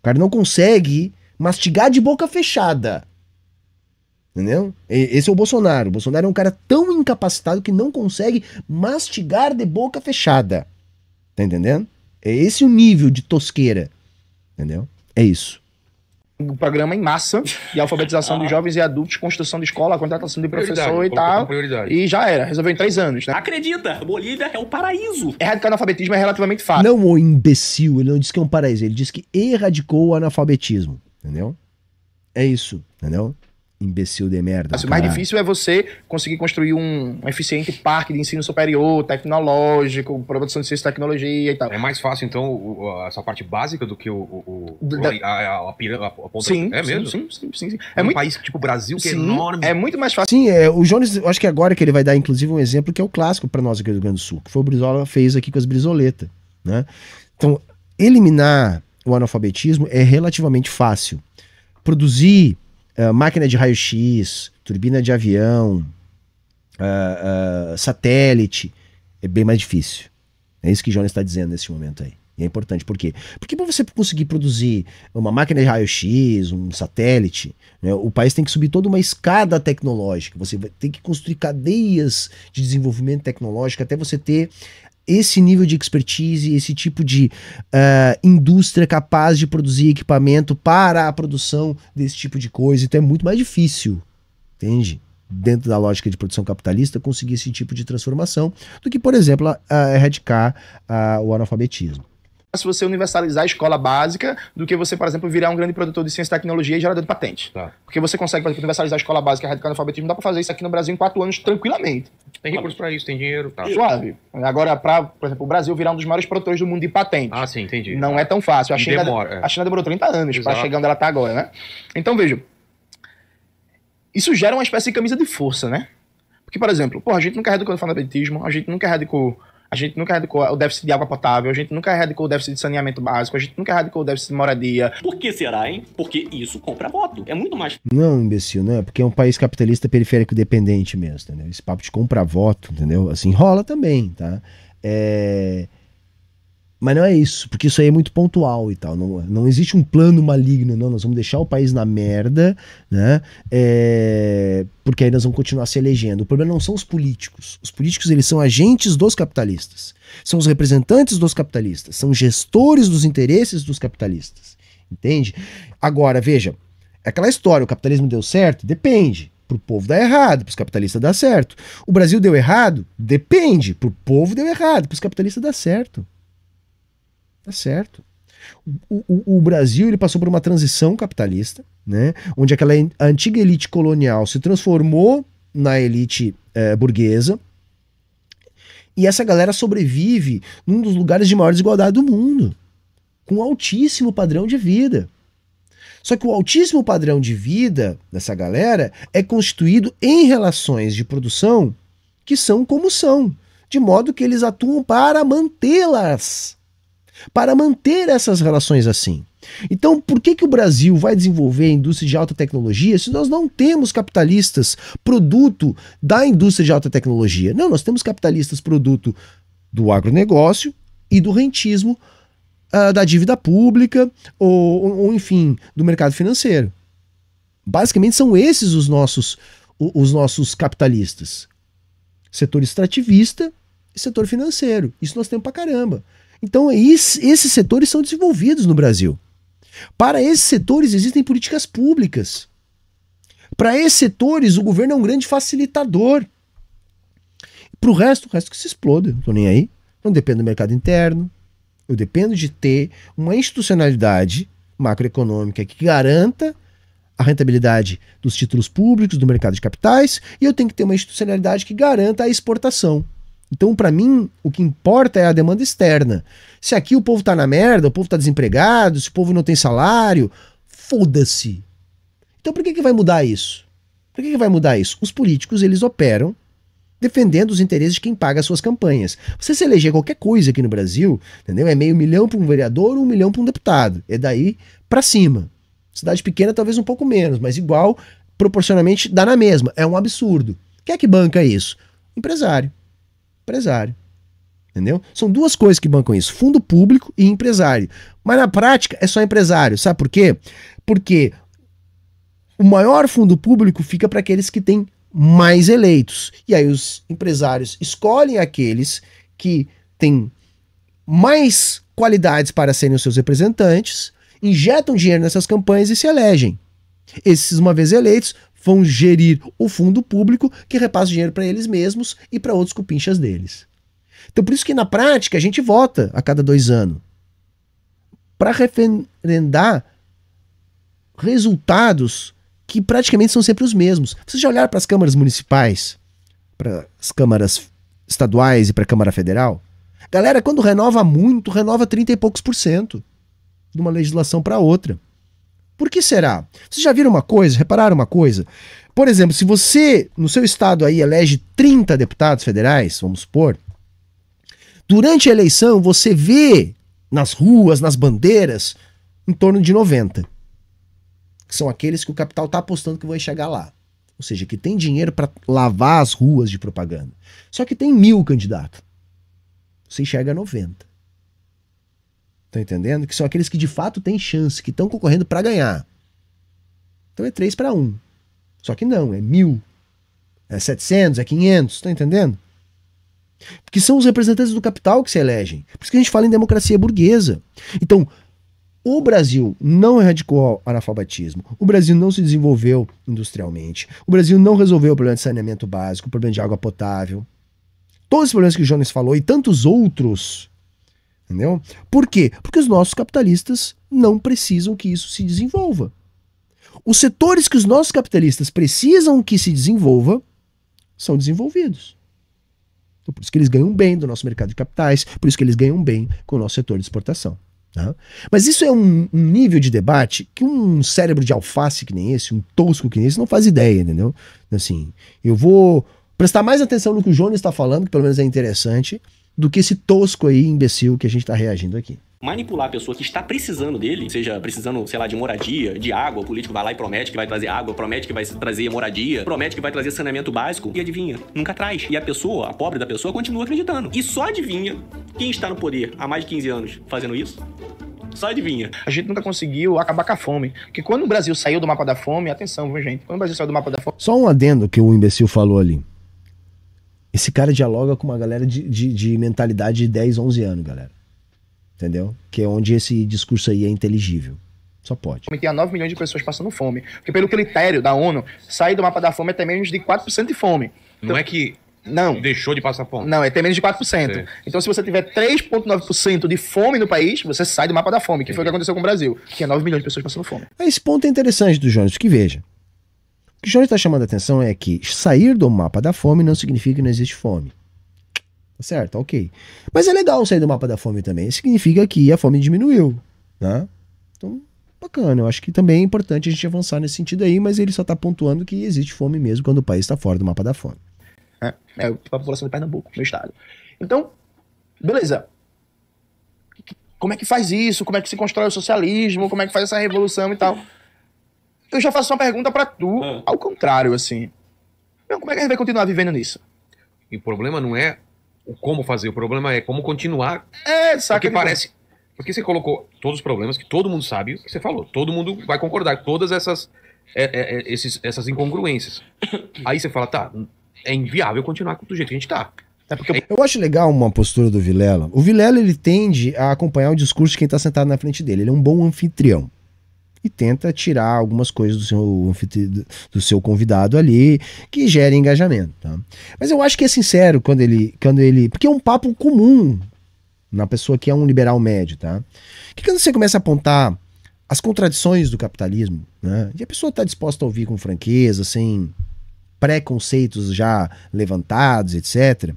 O cara não consegue mastigar de boca fechada. Entendeu? Esse é o Bolsonaro. O Bolsonaro é um cara tão incapacitado que não consegue mastigar de boca fechada. Tá entendendo? É esse o nível de tosqueira. Entendeu? É isso. Um programa em massa de alfabetização de jovens e adultos, construção de escola, contratação de professor e tal. E já era. Resolveu em 3 anos, né? Acredita, Bolívia é o paraíso. Erradicar o analfabetismo é relativamente fácil. Não o imbecil, ele não disse que é um paraíso, ele disse que erradicou o analfabetismo. Entendeu? É isso, entendeu? Imbecil de merda. O mais difícil é você conseguir construir um eficiente parque de ensino superior, tecnológico, produção de ciência e tecnologia e tal. É mais fácil, então, essa parte básica do que a ponta. Sim, é mesmo? Sim. É um país tipo o Brasil, que é enorme. É muito mais fácil. Sim, o Jones, eu acho que agora que ele vai dar, inclusive, um exemplo que é o clássico para nós aqui do Rio Grande do Sul, que foi o Brizola fez aqui com as brisoletas, né? Então, eliminar o analfabetismo é relativamente fácil. Produzir máquina de raio-x, turbina de avião, satélite, é bem mais difícil. É isso que o Jonas está dizendo nesse momento aí. E é importante, por quê? Porque para você conseguir produzir uma máquina de raio-x, um satélite, né, o país tem que subir toda uma escada tecnológica. Você vai ter que construir cadeias de desenvolvimento tecnológico até você ter esse nível de expertise, esse tipo de indústria capaz de produzir equipamento para a produção desse tipo de coisa. Então é muito mais difícil, entende? Dentro da lógica de produção capitalista, conseguir esse tipo de transformação do que, por exemplo, erradicar o analfabetismo. Se você universalizar a escola básica do que você, por exemplo, virar um grande produtor de ciência e tecnologia e gerador de patente. Tá. Porque você consegue, por exemplo, universalizar a escola básica e erradicar o analfabetismo, dá pra fazer isso aqui no Brasil em 4 anos tranquilamente. Tem recurso pra isso, tem dinheiro, tá. Suave. Agora, por exemplo, o Brasil virar um dos maiores produtores do mundo de patentes. Ah, sim, entendi. Não é tão fácil. A China demorou 30 anos para chegar onde ela tá agora, né? Então, veja. Isso gera uma espécie de camisa de força, né? Porque, por exemplo, a gente nunca erradicou o analfabetismo, a gente nunca erradicou o déficit de água potável, a gente nunca erradicou o déficit de saneamento básico, a gente nunca erradicou o déficit de moradia. Por que será, hein? Porque isso compra voto. É muito mais... Não, imbecil, não é? Porque é um país capitalista periférico dependente mesmo, entendeu? Esse papo de comprar voto, entendeu? Assim, rola também, tá? Mas não é isso, porque isso aí é muito pontual e tal. Não existe um plano maligno, não. Nós vamos deixar o país na merda, né? Porque aí nós vamos continuar se elegendo. O problema não são os políticos. Os políticos, eles são agentes dos capitalistas. São os representantes dos capitalistas. São gestores dos interesses dos capitalistas. Entende? Agora, veja, aquela história, o capitalismo deu certo? Depende. Pro povo dá errado, pros capitalistas dá certo. O Brasil deu errado? Depende. Pro povo deu errado, pros capitalistas dá certo. Tá certo. O Brasil ele passou por uma transição capitalista, né, onde aquela antiga elite colonial se transformou na elite burguesa, e essa galera sobrevive num dos lugares de maior desigualdade do mundo, com altíssimo padrão de vida. Só que o altíssimo padrão de vida dessa galera é constituído em relações de produção que são como são, de modo que eles atuam para mantê-las. Para manter essas relações assim. Então, por que o Brasil vai desenvolver a indústria de alta tecnologia se nós não temos capitalistas produto da indústria de alta tecnologia? Não, nós temos capitalistas produto do agronegócio e do rentismo da dívida pública ou, enfim, do mercado financeiro. Basicamente são esses os nossos os nossos capitalistas? Setor extrativista e setor financeiro. Isso nós temos pra caramba. Então, esses setores são desenvolvidos no Brasil. Para esses setores existem políticas públicas. Para esses setores, o governo é um grande facilitador. Para o resto que se exploda. Não tô nem aí. Não dependo do mercado interno. Eu dependo de ter uma institucionalidade macroeconômica que garanta a rentabilidade dos títulos públicos, do mercado de capitais, e eu tenho que ter uma institucionalidade que garanta a exportação. Então, para mim, o que importa é a demanda externa. Se aqui o povo tá na merda, o povo tá desempregado, se o povo não tem salário, foda-se. Então, por que vai mudar isso? Por que vai mudar isso? Os políticos, eles operam defendendo os interesses de quem paga as suas campanhas. Você se eleger qualquer coisa aqui no Brasil, entendeu? É $500 mil para um vereador, $1 milhão para um deputado. É daí para cima. Cidade pequena talvez um pouco menos, mas igual, proporcionalmente, dá na mesma. É um absurdo. Quem é que banca isso? Empresário. Empresário. Entendeu? São duas coisas que bancam isso. Fundo público e empresário. Mas na prática é só empresário. Sabe por quê? Porque o maior fundo público fica para aqueles que têm mais eleitos. E aí os empresários escolhem aqueles que têm mais qualidades para serem os seus representantes, injetam dinheiro nessas campanhas e se elegem. Esses, uma vez eleitos, vão gerir o fundo público que repassa dinheiro para eles mesmos e para outros cupinchas deles. Então por isso que na prática a gente vota a cada 2 anos para referendar resultados que praticamente são sempre os mesmos. Vocês já olharam para as câmaras municipais, para as câmaras estaduais e para a Câmara Federal? Galera, quando renova muito, renova 30 e poucos % de uma legislação para outra. Por que será? Vocês já viram uma coisa, repararam uma coisa? Por exemplo, se você, no seu estado aí, elege 30 deputados federais, vamos supor, durante a eleição você vê nas ruas, nas bandeiras, em torno de 90. Que são aqueles que o capital está apostando que vão chegar lá. Ou seja, que tem dinheiro para lavar as ruas de propaganda. Só que tem 1000 candidatos. Você enxerga 90. Tá entendendo? Que são aqueles que de fato têm chance, que estão concorrendo para ganhar. Então é 3 para 1. Só que não, é 1000. É 700, é 500. Tá entendendo? Porque são os representantes do capital que se elegem. Por isso que a gente fala em democracia burguesa. Então, o Brasil não erradicou o analfabetismo, o Brasil não se desenvolveu industrialmente, o Brasil não resolveu o problema de saneamento básico, o problema de água potável, todos os problemas que o Jones falou e tantos outros, entendeu? Por quê? Porque os nossos capitalistas não precisam que isso se desenvolva. Os setores que os nossos capitalistas precisam que se desenvolva são desenvolvidos. Então, por isso que eles ganham bem do nosso mercado de capitais, por isso que eles ganham bem com o nosso setor de exportação. Tá? Mas isso é um nível de debate que um cérebro de alface que nem esse, um tosco que nem esse, não faz ideia, entendeu? Assim, eu vou prestar mais atenção no que o Jones está falando, que pelo menos é interessante, do que esse tosco aí, imbecil, que a gente está reagindo aqui. Manipular a pessoa que está precisando dele, seja precisando, sei lá, de moradia, de água, o político vai lá e promete que vai trazer água, promete que vai trazer moradia, promete que vai trazer saneamento básico, e adivinha, nunca traz. E a pessoa, a pobre da pessoa, continua acreditando. E só adivinha quem está no poder há mais de 15 anos fazendo isso? Só adivinha. A gente nunca conseguiu acabar com a fome. Porque quando o Brasil saiu do mapa da fome, atenção, viu, gente? Quando o Brasil saiu do mapa da fome... Só um adendo que o imbecil falou ali. Esse cara dialoga com uma galera de mentalidade de 10, 11 anos, galera. Entendeu? Que é onde esse discurso aí é inteligível. Só pode. Tinha 9 milhões de pessoas passando fome. Porque pelo critério da ONU, sair do mapa da fome é ter menos de 4% de fome. Não é que não deixou de passar fome. Não, é ter menos de 4%. Sim. Então se você tiver 3,9% de fome no país, você sai do mapa da fome, que foi o que aconteceu com o Brasil. Tinha 9 milhões de pessoas passando fome. Esse ponto é interessante do Jones, porque veja. O que o Jones está chamando a atenção é que sair do mapa da fome não significa que não existe fome. Tá certo? Ok. Mas é legal sair do mapa da fome também. Significa que a fome diminuiu, né? Então, bacana. Eu acho que também é importante a gente avançar nesse sentido aí, mas ele só está pontuando que existe fome mesmo quando o país está fora do mapa da fome. É a população de Pernambuco, meu estado. Então, beleza. Como é que faz isso? Como é que se constrói o socialismo? Como é que faz essa revolução e tal? Eu já faço uma pergunta pra tu, ao contrário, assim. Então, como é que a gente vai continuar vivendo nisso? E o problema não é o como fazer, o problema é como continuar. Saca? Porque parece... Porque você colocou todos os problemas que todo mundo sabe o que você falou. Todo mundo vai concordar. Todas essas essas incongruências. Aí você fala, tá, é inviável continuar do jeito que a gente tá. Eu acho legal uma postura do Vilela. O Vilela, ele tende a acompanhar o discurso de quem está sentado na frente dele. Ele é um bom anfitrião. E tenta tirar algumas coisas do seu convidado ali, que gerem engajamento. Tá? Mas eu acho que é sincero quando ele... Porque é um papo comum na pessoa que é um liberal médio. Tá? Que quando você começa a apontar as contradições do capitalismo, né? E a pessoa está disposta a ouvir com franqueza, sem preconceitos já levantados, etc.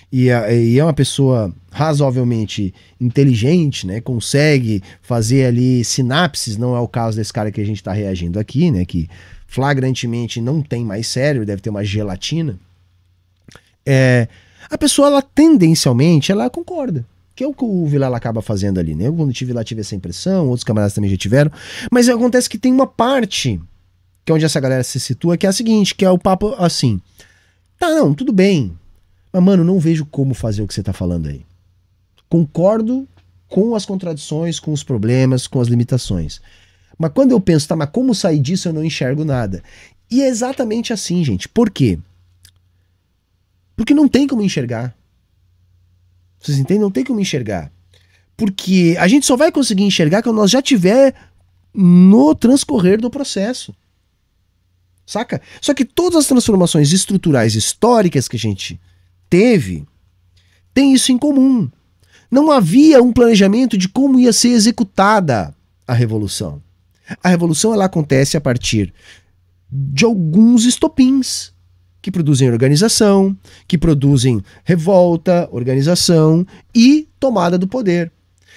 E é uma pessoa razoavelmente inteligente, né? Consegue fazer ali sinapses, não é o caso desse cara que a gente está reagindo aqui, né? Que flagrantemente não tem mais cérebro, deve ter uma gelatina. A pessoa, ela tendencialmente, ela concorda. Que é o que o Vilela acaba fazendo ali, né? Eu, quando tive essa impressão, outros camaradas também já tiveram. Mas acontece que tem uma parte, que é onde essa galera se situa, que é a seguinte, que é o papo assim. Tá, não, tudo bem. Mas, mano, não vejo como fazer o que você tá falando aí. Concordo com as contradições, com os problemas, com as limitações. Mas quando eu penso, tá, mas como sair disso, eu não enxergo nada. E é exatamente assim, gente. Por quê? Porque não tem como enxergar. Vocês entendem? Não tem como enxergar. Porque a gente só vai conseguir enxergar quando nós já tiver no transcorrer do processo. Saca? Só que todas as transformações estruturais históricas que a gente teve, tem isso em comum. Não havia um planejamento de como ia ser executada a revolução. A revolução, ela acontece a partir de alguns estopins que produzem organização, que produzem revolta, organização e tomada do poder.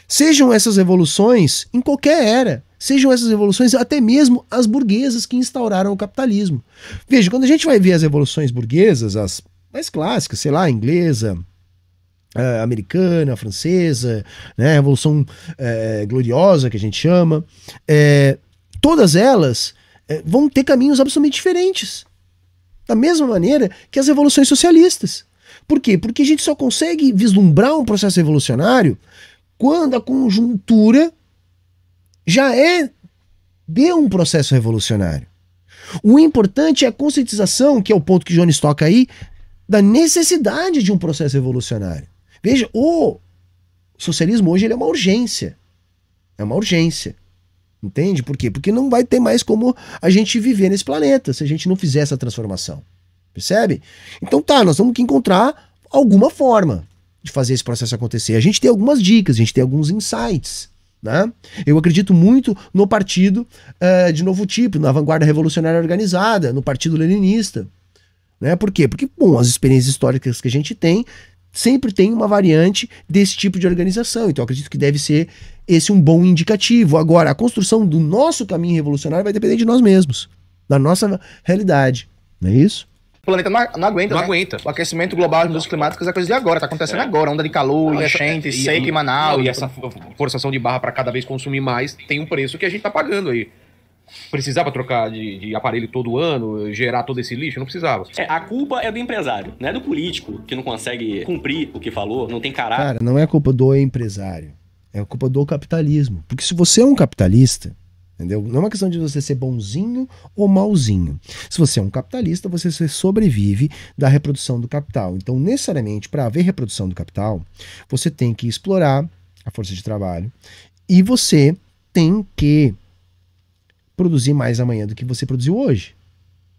Sejam essas revoluções em qualquer era, sejam essas revoluções até mesmo as burguesas que instauraram o capitalismo. Veja, quando a gente vai ver as revoluções burguesas, as mais clássicas, sei lá, a inglesa, a americana, a francesa, né, a Revolução Gloriosa, que a gente chama, todas elas vão ter caminhos absolutamente diferentes. Da mesma maneira que as revoluções socialistas. Por quê? Porque a gente só consegue vislumbrar um processo revolucionário quando a conjuntura já é de um processo revolucionário. O importante é a conscientização, que é o ponto que o Jones toca aí, da necessidade de um processo revolucionário. Veja, o socialismo hoje ele é uma urgência. É uma urgência. Entende? Por quê? Porque não vai ter mais como a gente viver nesse planeta se a gente não fizer essa transformação. Percebe? Então tá, nós temos que encontrar alguma forma de fazer esse processo acontecer. A gente tem algumas dicas, a gente tem alguns insights. Né? Eu acredito muito no partido de novo tipo, na vanguarda revolucionária organizada, no partido leninista. Né? Por quê? Porque, bom, as experiências históricas que a gente tem sempre tem uma variante desse tipo de organização. Então eu acredito que deve ser esse um bom indicativo. Agora, a construção do nosso caminho revolucionário vai depender de nós mesmos, da nossa realidade. Não é isso? O planeta não aguenta, Não né? aguenta. O aquecimento global, as mudanças climáticas é coisa de agora, tá acontecendo agora, onda de calor, enchente, seca em Manaus. E essa forçação de barra para cada vez consumir mais tem um preço que a gente tá pagando aí. Precisava trocar de aparelho todo ano, gerar todo esse lixo? Não precisava. A culpa é do empresário, não é do político que não consegue cumprir o que falou, não tem caráter. Cara, não é a culpa do empresário, é a culpa do capitalismo. Porque se você é um capitalista, entendeu? Não é uma questão de você ser bonzinho ou malzinho. Se você é um capitalista, você sobrevive da reprodução do capital. Então, necessariamente, para haver reprodução do capital, você tem que explorar a força de trabalho e você tem que produzir mais amanhã do que você produziu hoje.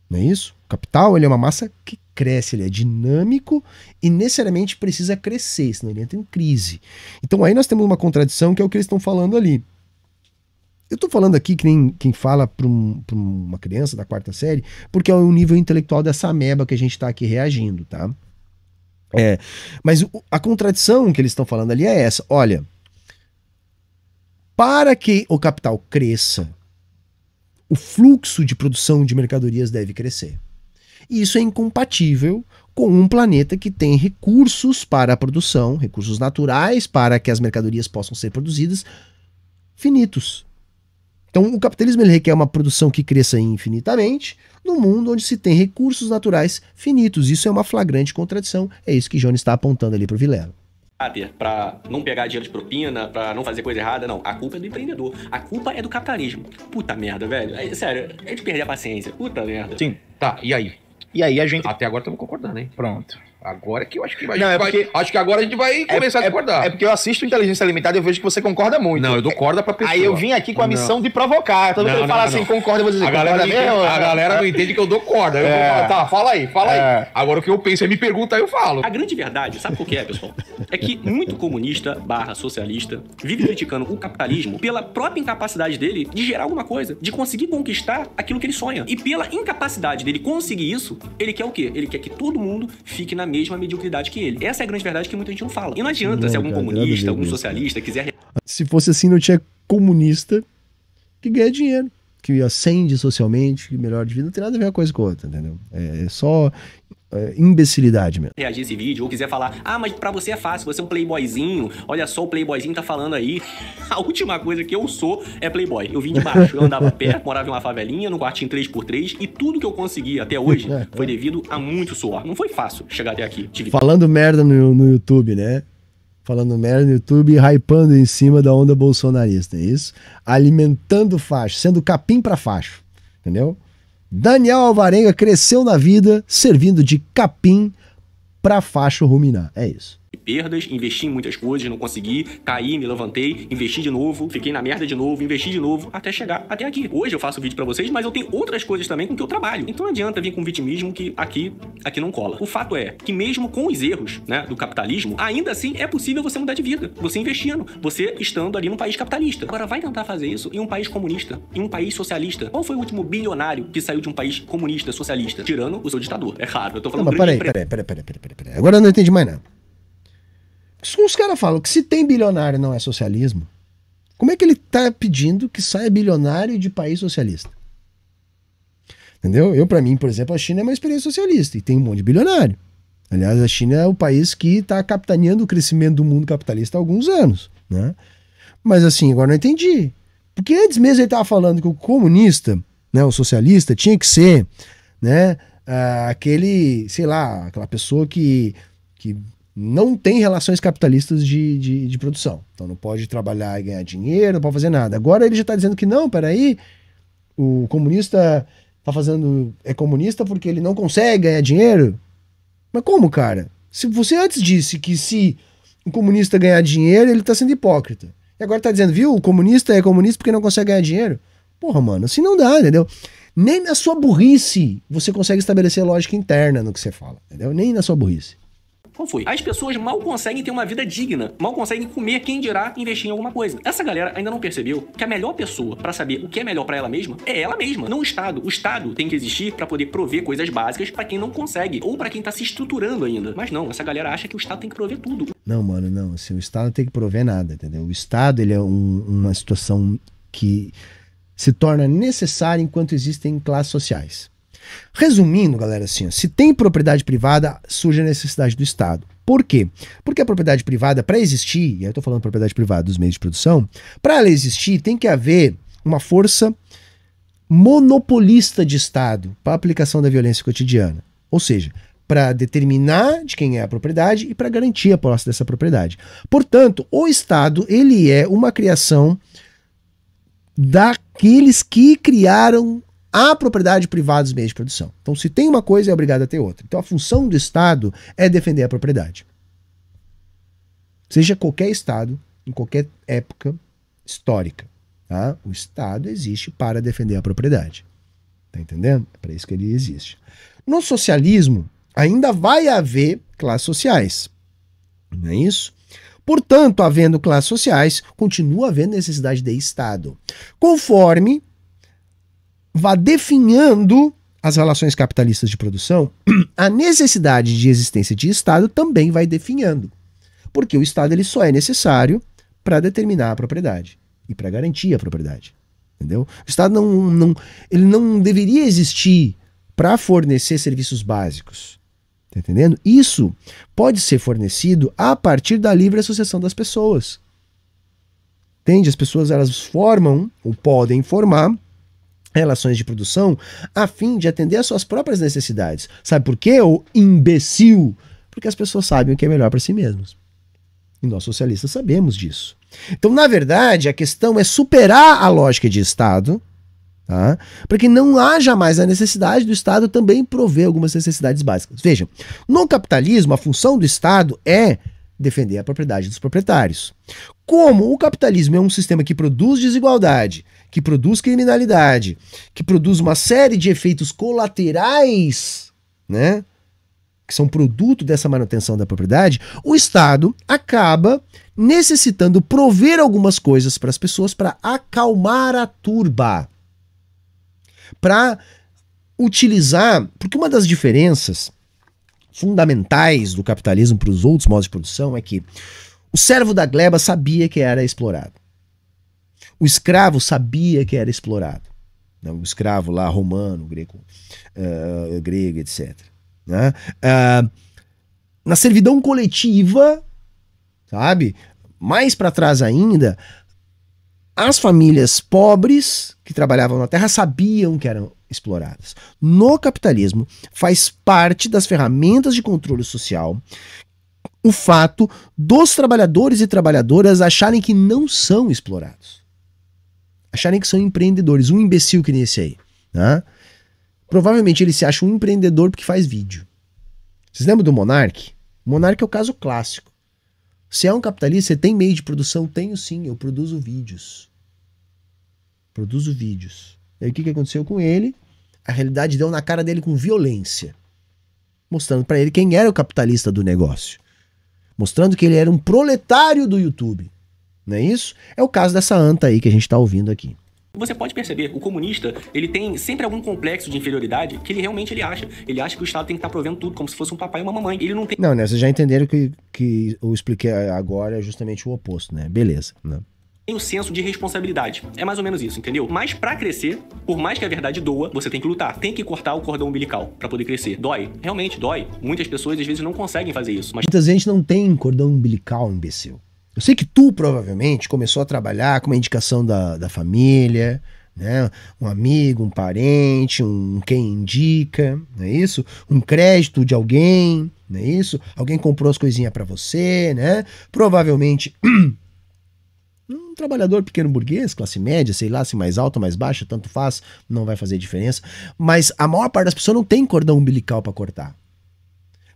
Não é isso? O capital, ele é uma massa que cresce, ele é dinâmico e necessariamente precisa crescer, senão ele entra em crise. Então aí nós temos uma contradição que é o que eles estão falando ali. Eu estou falando aqui que nem quem fala para uma criança da 4ª série, porque é o nível intelectual dessa ameba que a gente está aqui reagindo, tá? Mas a contradição que eles estão falando ali é essa. Olha, para que o capital cresça, o fluxo de produção de mercadorias deve crescer. E isso é incompatível com um planeta que tem recursos para a produção, recursos naturais para que as mercadorias possam ser produzidas, finitos. Então o capitalismo ele requer uma produção que cresça infinitamente num mundo onde se tem recursos naturais finitos. Isso é uma flagrante contradição. É isso que Jones está apontando ali para o Vilela. pra não pegar dinheiro de propina, pra não fazer coisa errada. Não, a culpa é do empreendedor. A culpa é do capitalismo. Puta merda, velho. Sério, é de perder a paciência. Puta merda. Sim. Tá, e aí? E aí a gente... Até agora estamos concordando, hein? Pronto. Agora que eu acho que Acho que agora a gente vai começar a discordar. É porque eu assisto Inteligência Limitada e eu vejo que você concorda muito. Não, eu dou corda pra pessoa. Aí eu vim aqui com a missão de provocar. Todo mundo fala assim, concorda, eu vou dizer, a galera concorda mesmo? A galera não entende que eu dou corda. Eu vou falar, tá, fala aí. Agora o que eu penso é me pergunta, aí eu falo. A grande verdade, sabe o que é, pessoal? É que muito comunista / socialista vive criticando o capitalismo pela própria incapacidade dele de gerar alguma coisa, de conseguir conquistar aquilo que ele sonha. E pela incapacidade dele conseguir isso, ele quer o quê? Ele quer que todo mundo fique na mesma mediocridade que ele. Essa é a grande verdade que muita gente não fala. E não adianta se algum comunista, algum socialista quiser... Se fosse assim, não tinha comunista que ganha dinheiro, que ascende socialmente, que melhora de vida, não tem nada a ver uma coisa com a outra, entendeu? É só imbecilidade mesmo. Reagir esse vídeo ou quiser falar, mas pra você é fácil, você é um playboyzinho, olha só o playboyzinho tá falando aí. A última coisa que eu sou é playboy. Eu vim de baixo, eu andava a pé, morava em uma favelinha, num quartinho 3x3 e tudo que eu consegui até hoje foi devido a muito suor. Não foi fácil chegar até aqui. Falando merda no YouTube, né? Falando merda no YouTube e hypando em cima da onda bolsonarista, é isso? Alimentando facho, sendo capim pra facho, entendeu? Daniel Alvarenga cresceu na vida servindo de capim pra facho ruminar. É isso. Perdas, investi em muitas coisas, não consegui, caí, me levantei, investi de novo, fiquei na merda de novo, investi de novo, até chegar até aqui. Hoje eu faço vídeo pra vocês, mas eu tenho outras coisas também com que eu trabalho. Então não adianta vir com vitimismo que aqui não cola. O fato é que mesmo com os erros, né, do capitalismo, ainda assim é possível você mudar de vida. Você investindo, você estando ali num país capitalista. Agora vai tentar fazer isso em um país comunista, em um país socialista. Qual foi o último bilionário que saiu de um país comunista, socialista? Tirando o seu ditador. É claro, eu tô falando... Não, mas peraí. Agora eu não entendi mais nada. Os caras falam que se tem bilionário não é socialismo, como é que ele tá pedindo que saia bilionário de país socialista? Entendeu? Pra mim, por exemplo, a China é uma experiência socialista e tem um monte de bilionário. Aliás, a China é o país que está capitaneando o crescimento do mundo capitalista há alguns anos, né? Mas assim, agora não entendi. Porque antes mesmo ele estava falando que o comunista, né, o socialista, tinha que ser, né, aquele, sei lá, aquela pessoa que não tem relações capitalistas de produção. Então não pode trabalhar e ganhar dinheiro, não pode fazer nada. Agora ele já está dizendo que não, peraí, o comunista é comunista porque ele não consegue ganhar dinheiro? Mas como, cara? Se você antes disse que se o comunista ganhar dinheiro, ele está sendo hipócrita. E agora está dizendo, viu, o comunista é comunista porque não consegue ganhar dinheiro? Porra, mano, assim não dá, entendeu? Nem na sua burrice você consegue estabelecer lógica interna no que você fala, entendeu? Nem na sua burrice. Qual foi? As pessoas mal conseguem ter uma vida digna, mal conseguem comer, quem dirá investir em alguma coisa. Essa galera ainda não percebeu que a melhor pessoa pra saber o que é melhor pra ela mesma é ela mesma, não o Estado. O Estado tem que existir pra poder prover coisas básicas pra quem não consegue, ou pra quem tá se estruturando ainda. Mas não, essa galera acha que o Estado tem que prover tudo. Não, mano, não. Assim, o Estado não tem que prover nada, entendeu? O Estado, ele é uma situação que se torna necessária enquanto existem classes sociais. Resumindo, galera, assim, ó, se tem propriedade privada, surge a necessidade do Estado. Por quê? Porque a propriedade privada, para existir, e aí eu tô falando propriedade privada dos meios de produção, para ela existir tem que haver uma força monopolista de Estado para a aplicação da violência cotidiana. Ou seja, para determinar de quem é a propriedade e para garantir a posse dessa propriedade. Portanto, o Estado, ele é uma criação daqueles que criaram a propriedade privada dos meios de produção. Então, se tem uma coisa, é obrigado a ter outra. Então, a função do Estado é defender a propriedade. Seja qualquer Estado, em qualquer época histórica, tá? O Estado existe para defender a propriedade. Tá entendendo? É para isso que ele existe. No socialismo, ainda vai haver classes sociais. Não é isso? Portanto, havendo classes sociais, continua havendo necessidade de Estado. Conforme vá definhando as relações capitalistas de produção, a necessidade de existência de Estado também vai definhando. Porque o Estado ele só é necessário para determinar a propriedade e para garantir a propriedade. Entendeu? O Estado ele não deveria existir para fornecer serviços básicos. Tá entendendo? Isso pode ser fornecido a partir da livre associação das pessoas. Entende? As pessoas elas formam ou podem formar relações de produção a fim de atender às suas próprias necessidades. Sabe por quê, ô imbecil? Porque as pessoas sabem o que é melhor para si mesmos. E nós socialistas sabemos disso. Então, na verdade, a questão é superar a lógica de Estado, tá? Para que não haja mais a necessidade do Estado também prover algumas necessidades básicas. Vejam, no capitalismo, a função do Estado é defender a propriedade dos proprietários. Como o capitalismo é um sistema que produz desigualdade, que produz criminalidade, que produz uma série de efeitos colaterais, né, que são produto dessa manutenção da propriedade, o Estado acaba necessitando prover algumas coisas para as pessoas para acalmar a turba. Para utilizar, porque uma das diferenças fundamentais do capitalismo para os outros modos de produção é que o servo da gleba sabia que era explorado. O escravo sabia que era explorado. O escravo lá, romano, grego, etc. Né? Na servidão coletiva, sabe? Mais para trás ainda, as famílias pobres que trabalhavam na terra sabiam que eram exploradas. No capitalismo, faz parte das ferramentas de controle social o fato dos trabalhadores e trabalhadoras acharem que não são explorados. Acharem que são empreendedores. Um imbecil que nem esse aí. Né? Provavelmente ele se acha um empreendedor porque faz vídeo. Vocês lembram do Monark? O Monark é o caso clássico. Se é um capitalista, você tem meio de produção? Tenho sim, eu produzo vídeos. Produzo vídeos. E aí o que aconteceu com ele? A realidade deu na cara dele com violência. Mostrando para ele quem era o capitalista do negócio. Mostrando que ele era um proletário do YouTube. Não é isso? É o caso dessa anta aí que a gente tá ouvindo aqui. Você pode perceber, o comunista, ele tem sempre algum complexo de inferioridade que ele realmente acha. Ele acha que o Estado tem que estar provendo tudo, como se fosse um papai e uma mamãe. Ele não tem... Não, né? Vocês já entenderam que eu expliquei agora é justamente o oposto, né? Beleza, né? Tem o senso de responsabilidade. É mais ou menos isso, entendeu? Mas pra crescer, por mais que a verdade doa, você tem que lutar. Tem que cortar o cordão umbilical pra poder crescer. Dói. Realmente, dói. Muitas pessoas, às vezes, não conseguem fazer isso. Mas muita gente não tem cordão umbilical, imbecil. Eu sei que tu, provavelmente, começou a trabalhar com uma indicação da família, né? Um amigo, um parente, um quem indica, não é isso? Um crédito de alguém, não é isso? Alguém comprou as coisinhas pra você, né? Provavelmente... um trabalhador pequeno burguês, classe média, sei lá, se mais alta, mais baixa, tanto faz, não vai fazer diferença. Mas a maior parte das pessoas não tem cordão umbilical para cortar.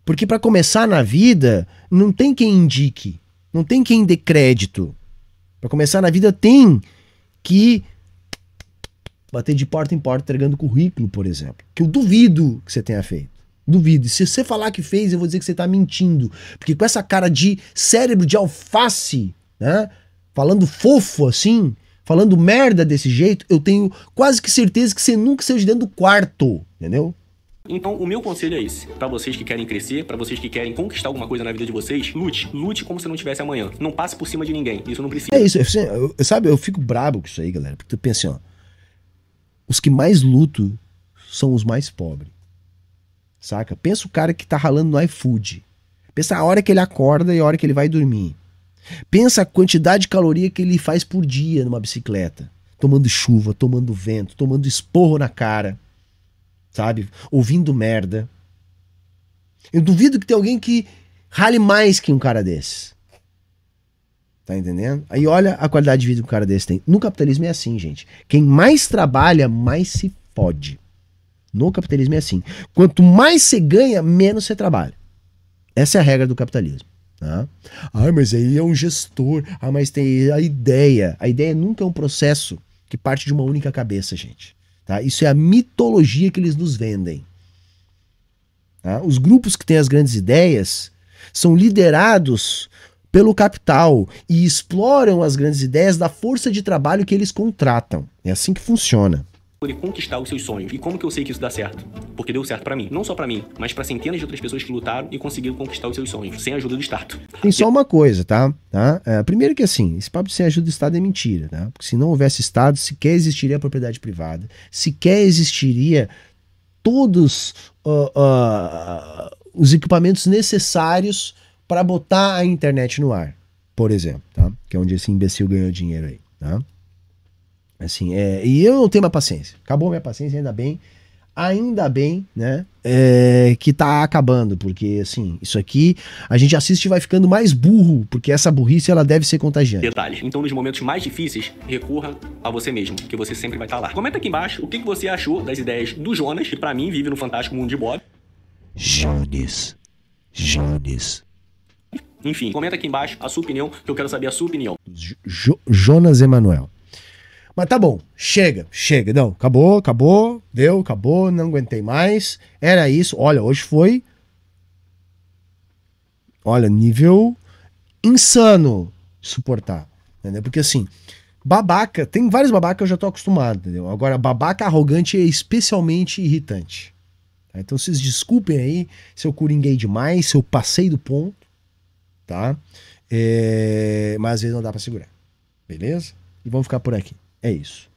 Porque para começar na vida, não tem quem indique, não tem quem dê crédito. Para começar na vida tem que bater de porta em porta entregando currículo, por exemplo. Que eu duvido que você tenha feito. Duvido. E se você falar que fez, eu vou dizer que você tá mentindo. Porque com essa cara de cérebro de alface, né? Falando fofo assim, falando merda desse jeito, eu tenho quase que certeza que você nunca saiu de dentro do quarto, entendeu? Então, o meu conselho é esse. Pra vocês que querem crescer, pra vocês que querem conquistar alguma coisa na vida de vocês, lute. Lute como se não tivesse amanhã. Não passe por cima de ninguém. Isso não precisa. É isso. Sabe, eu fico brabo com isso aí, galera. Porque tu pensa assim, ó. Os que mais lutam são os mais pobres. Saca? Pensa o cara que tá ralando no iFood. Pensa a hora que ele acorda e a hora que ele vai dormir. Pensa a quantidade de caloria que ele faz por dia numa bicicleta. Tomando chuva, tomando vento, tomando esporro na cara. Sabe? Ouvindo merda. Eu duvido que tenha alguém que rale mais que um cara desse. Tá entendendo? Aí olha a qualidade de vida que um cara desse tem. No capitalismo é assim, gente. Quem mais trabalha, mais se fode. No capitalismo é assim. Quanto mais você ganha, menos você trabalha. Essa é a regra do capitalismo. Tá? Ah, mas aí é um gestor. Ah, mas tem a ideia. A ideia nunca é um processo que parte de uma única cabeça, gente. Tá? Isso é a mitologia que eles nos vendem. Tá? Os grupos que têm as grandes ideias são liderados pelo capital e exploram as grandes ideias da força de trabalho que eles contratam. É assim que funciona. Poder conquistar os seus sonhos. E como que eu sei que isso dá certo? Porque deu certo pra mim. Não só pra mim, mas pra centenas de outras pessoas que lutaram e conseguiram conquistar os seus sonhos, sem a ajuda do Estado. Tem só uma coisa, tá? Primeiro que assim, esse papo de sem ajuda do Estado é mentira, tá? Porque se não houvesse Estado, sequer existiria a propriedade privada, sequer existiria todos os equipamentos necessários para botar a internet no ar, por exemplo, tá? Que é onde esse imbecil ganhou dinheiro aí, tá? Assim, e eu não tenho mais paciência. Acabou minha paciência, ainda bem. ainda bem, né, que tá acabando, porque, assim, isso aqui, a gente assiste e vai ficando mais burro, porque essa burrice, ela deve ser contagiante. Detalhe. Então, nos momentos mais difíceis, recorra a você mesmo, que você sempre vai estar lá. Comenta aqui embaixo o que você achou das ideias do Jonas, que pra mim vive no fantástico mundo de Bob. Jones. Enfim, comenta aqui embaixo a sua opinião, que eu quero saber a sua opinião. Jonas Emanuel. Mas tá bom, chega. Não, acabou, não aguentei mais. Era isso. Olha, hoje foi... Olha, nível insano de suportar. Entendeu? Porque assim, babaca, tem vários babacas que eu já tô acostumado, entendeu? Agora, babaca arrogante é especialmente irritante. Tá? Então vocês desculpem aí se eu coringuei demais, se eu passei do ponto, tá? Mas às vezes não dá pra segurar. Beleza? E vamos ficar por aqui. É isso.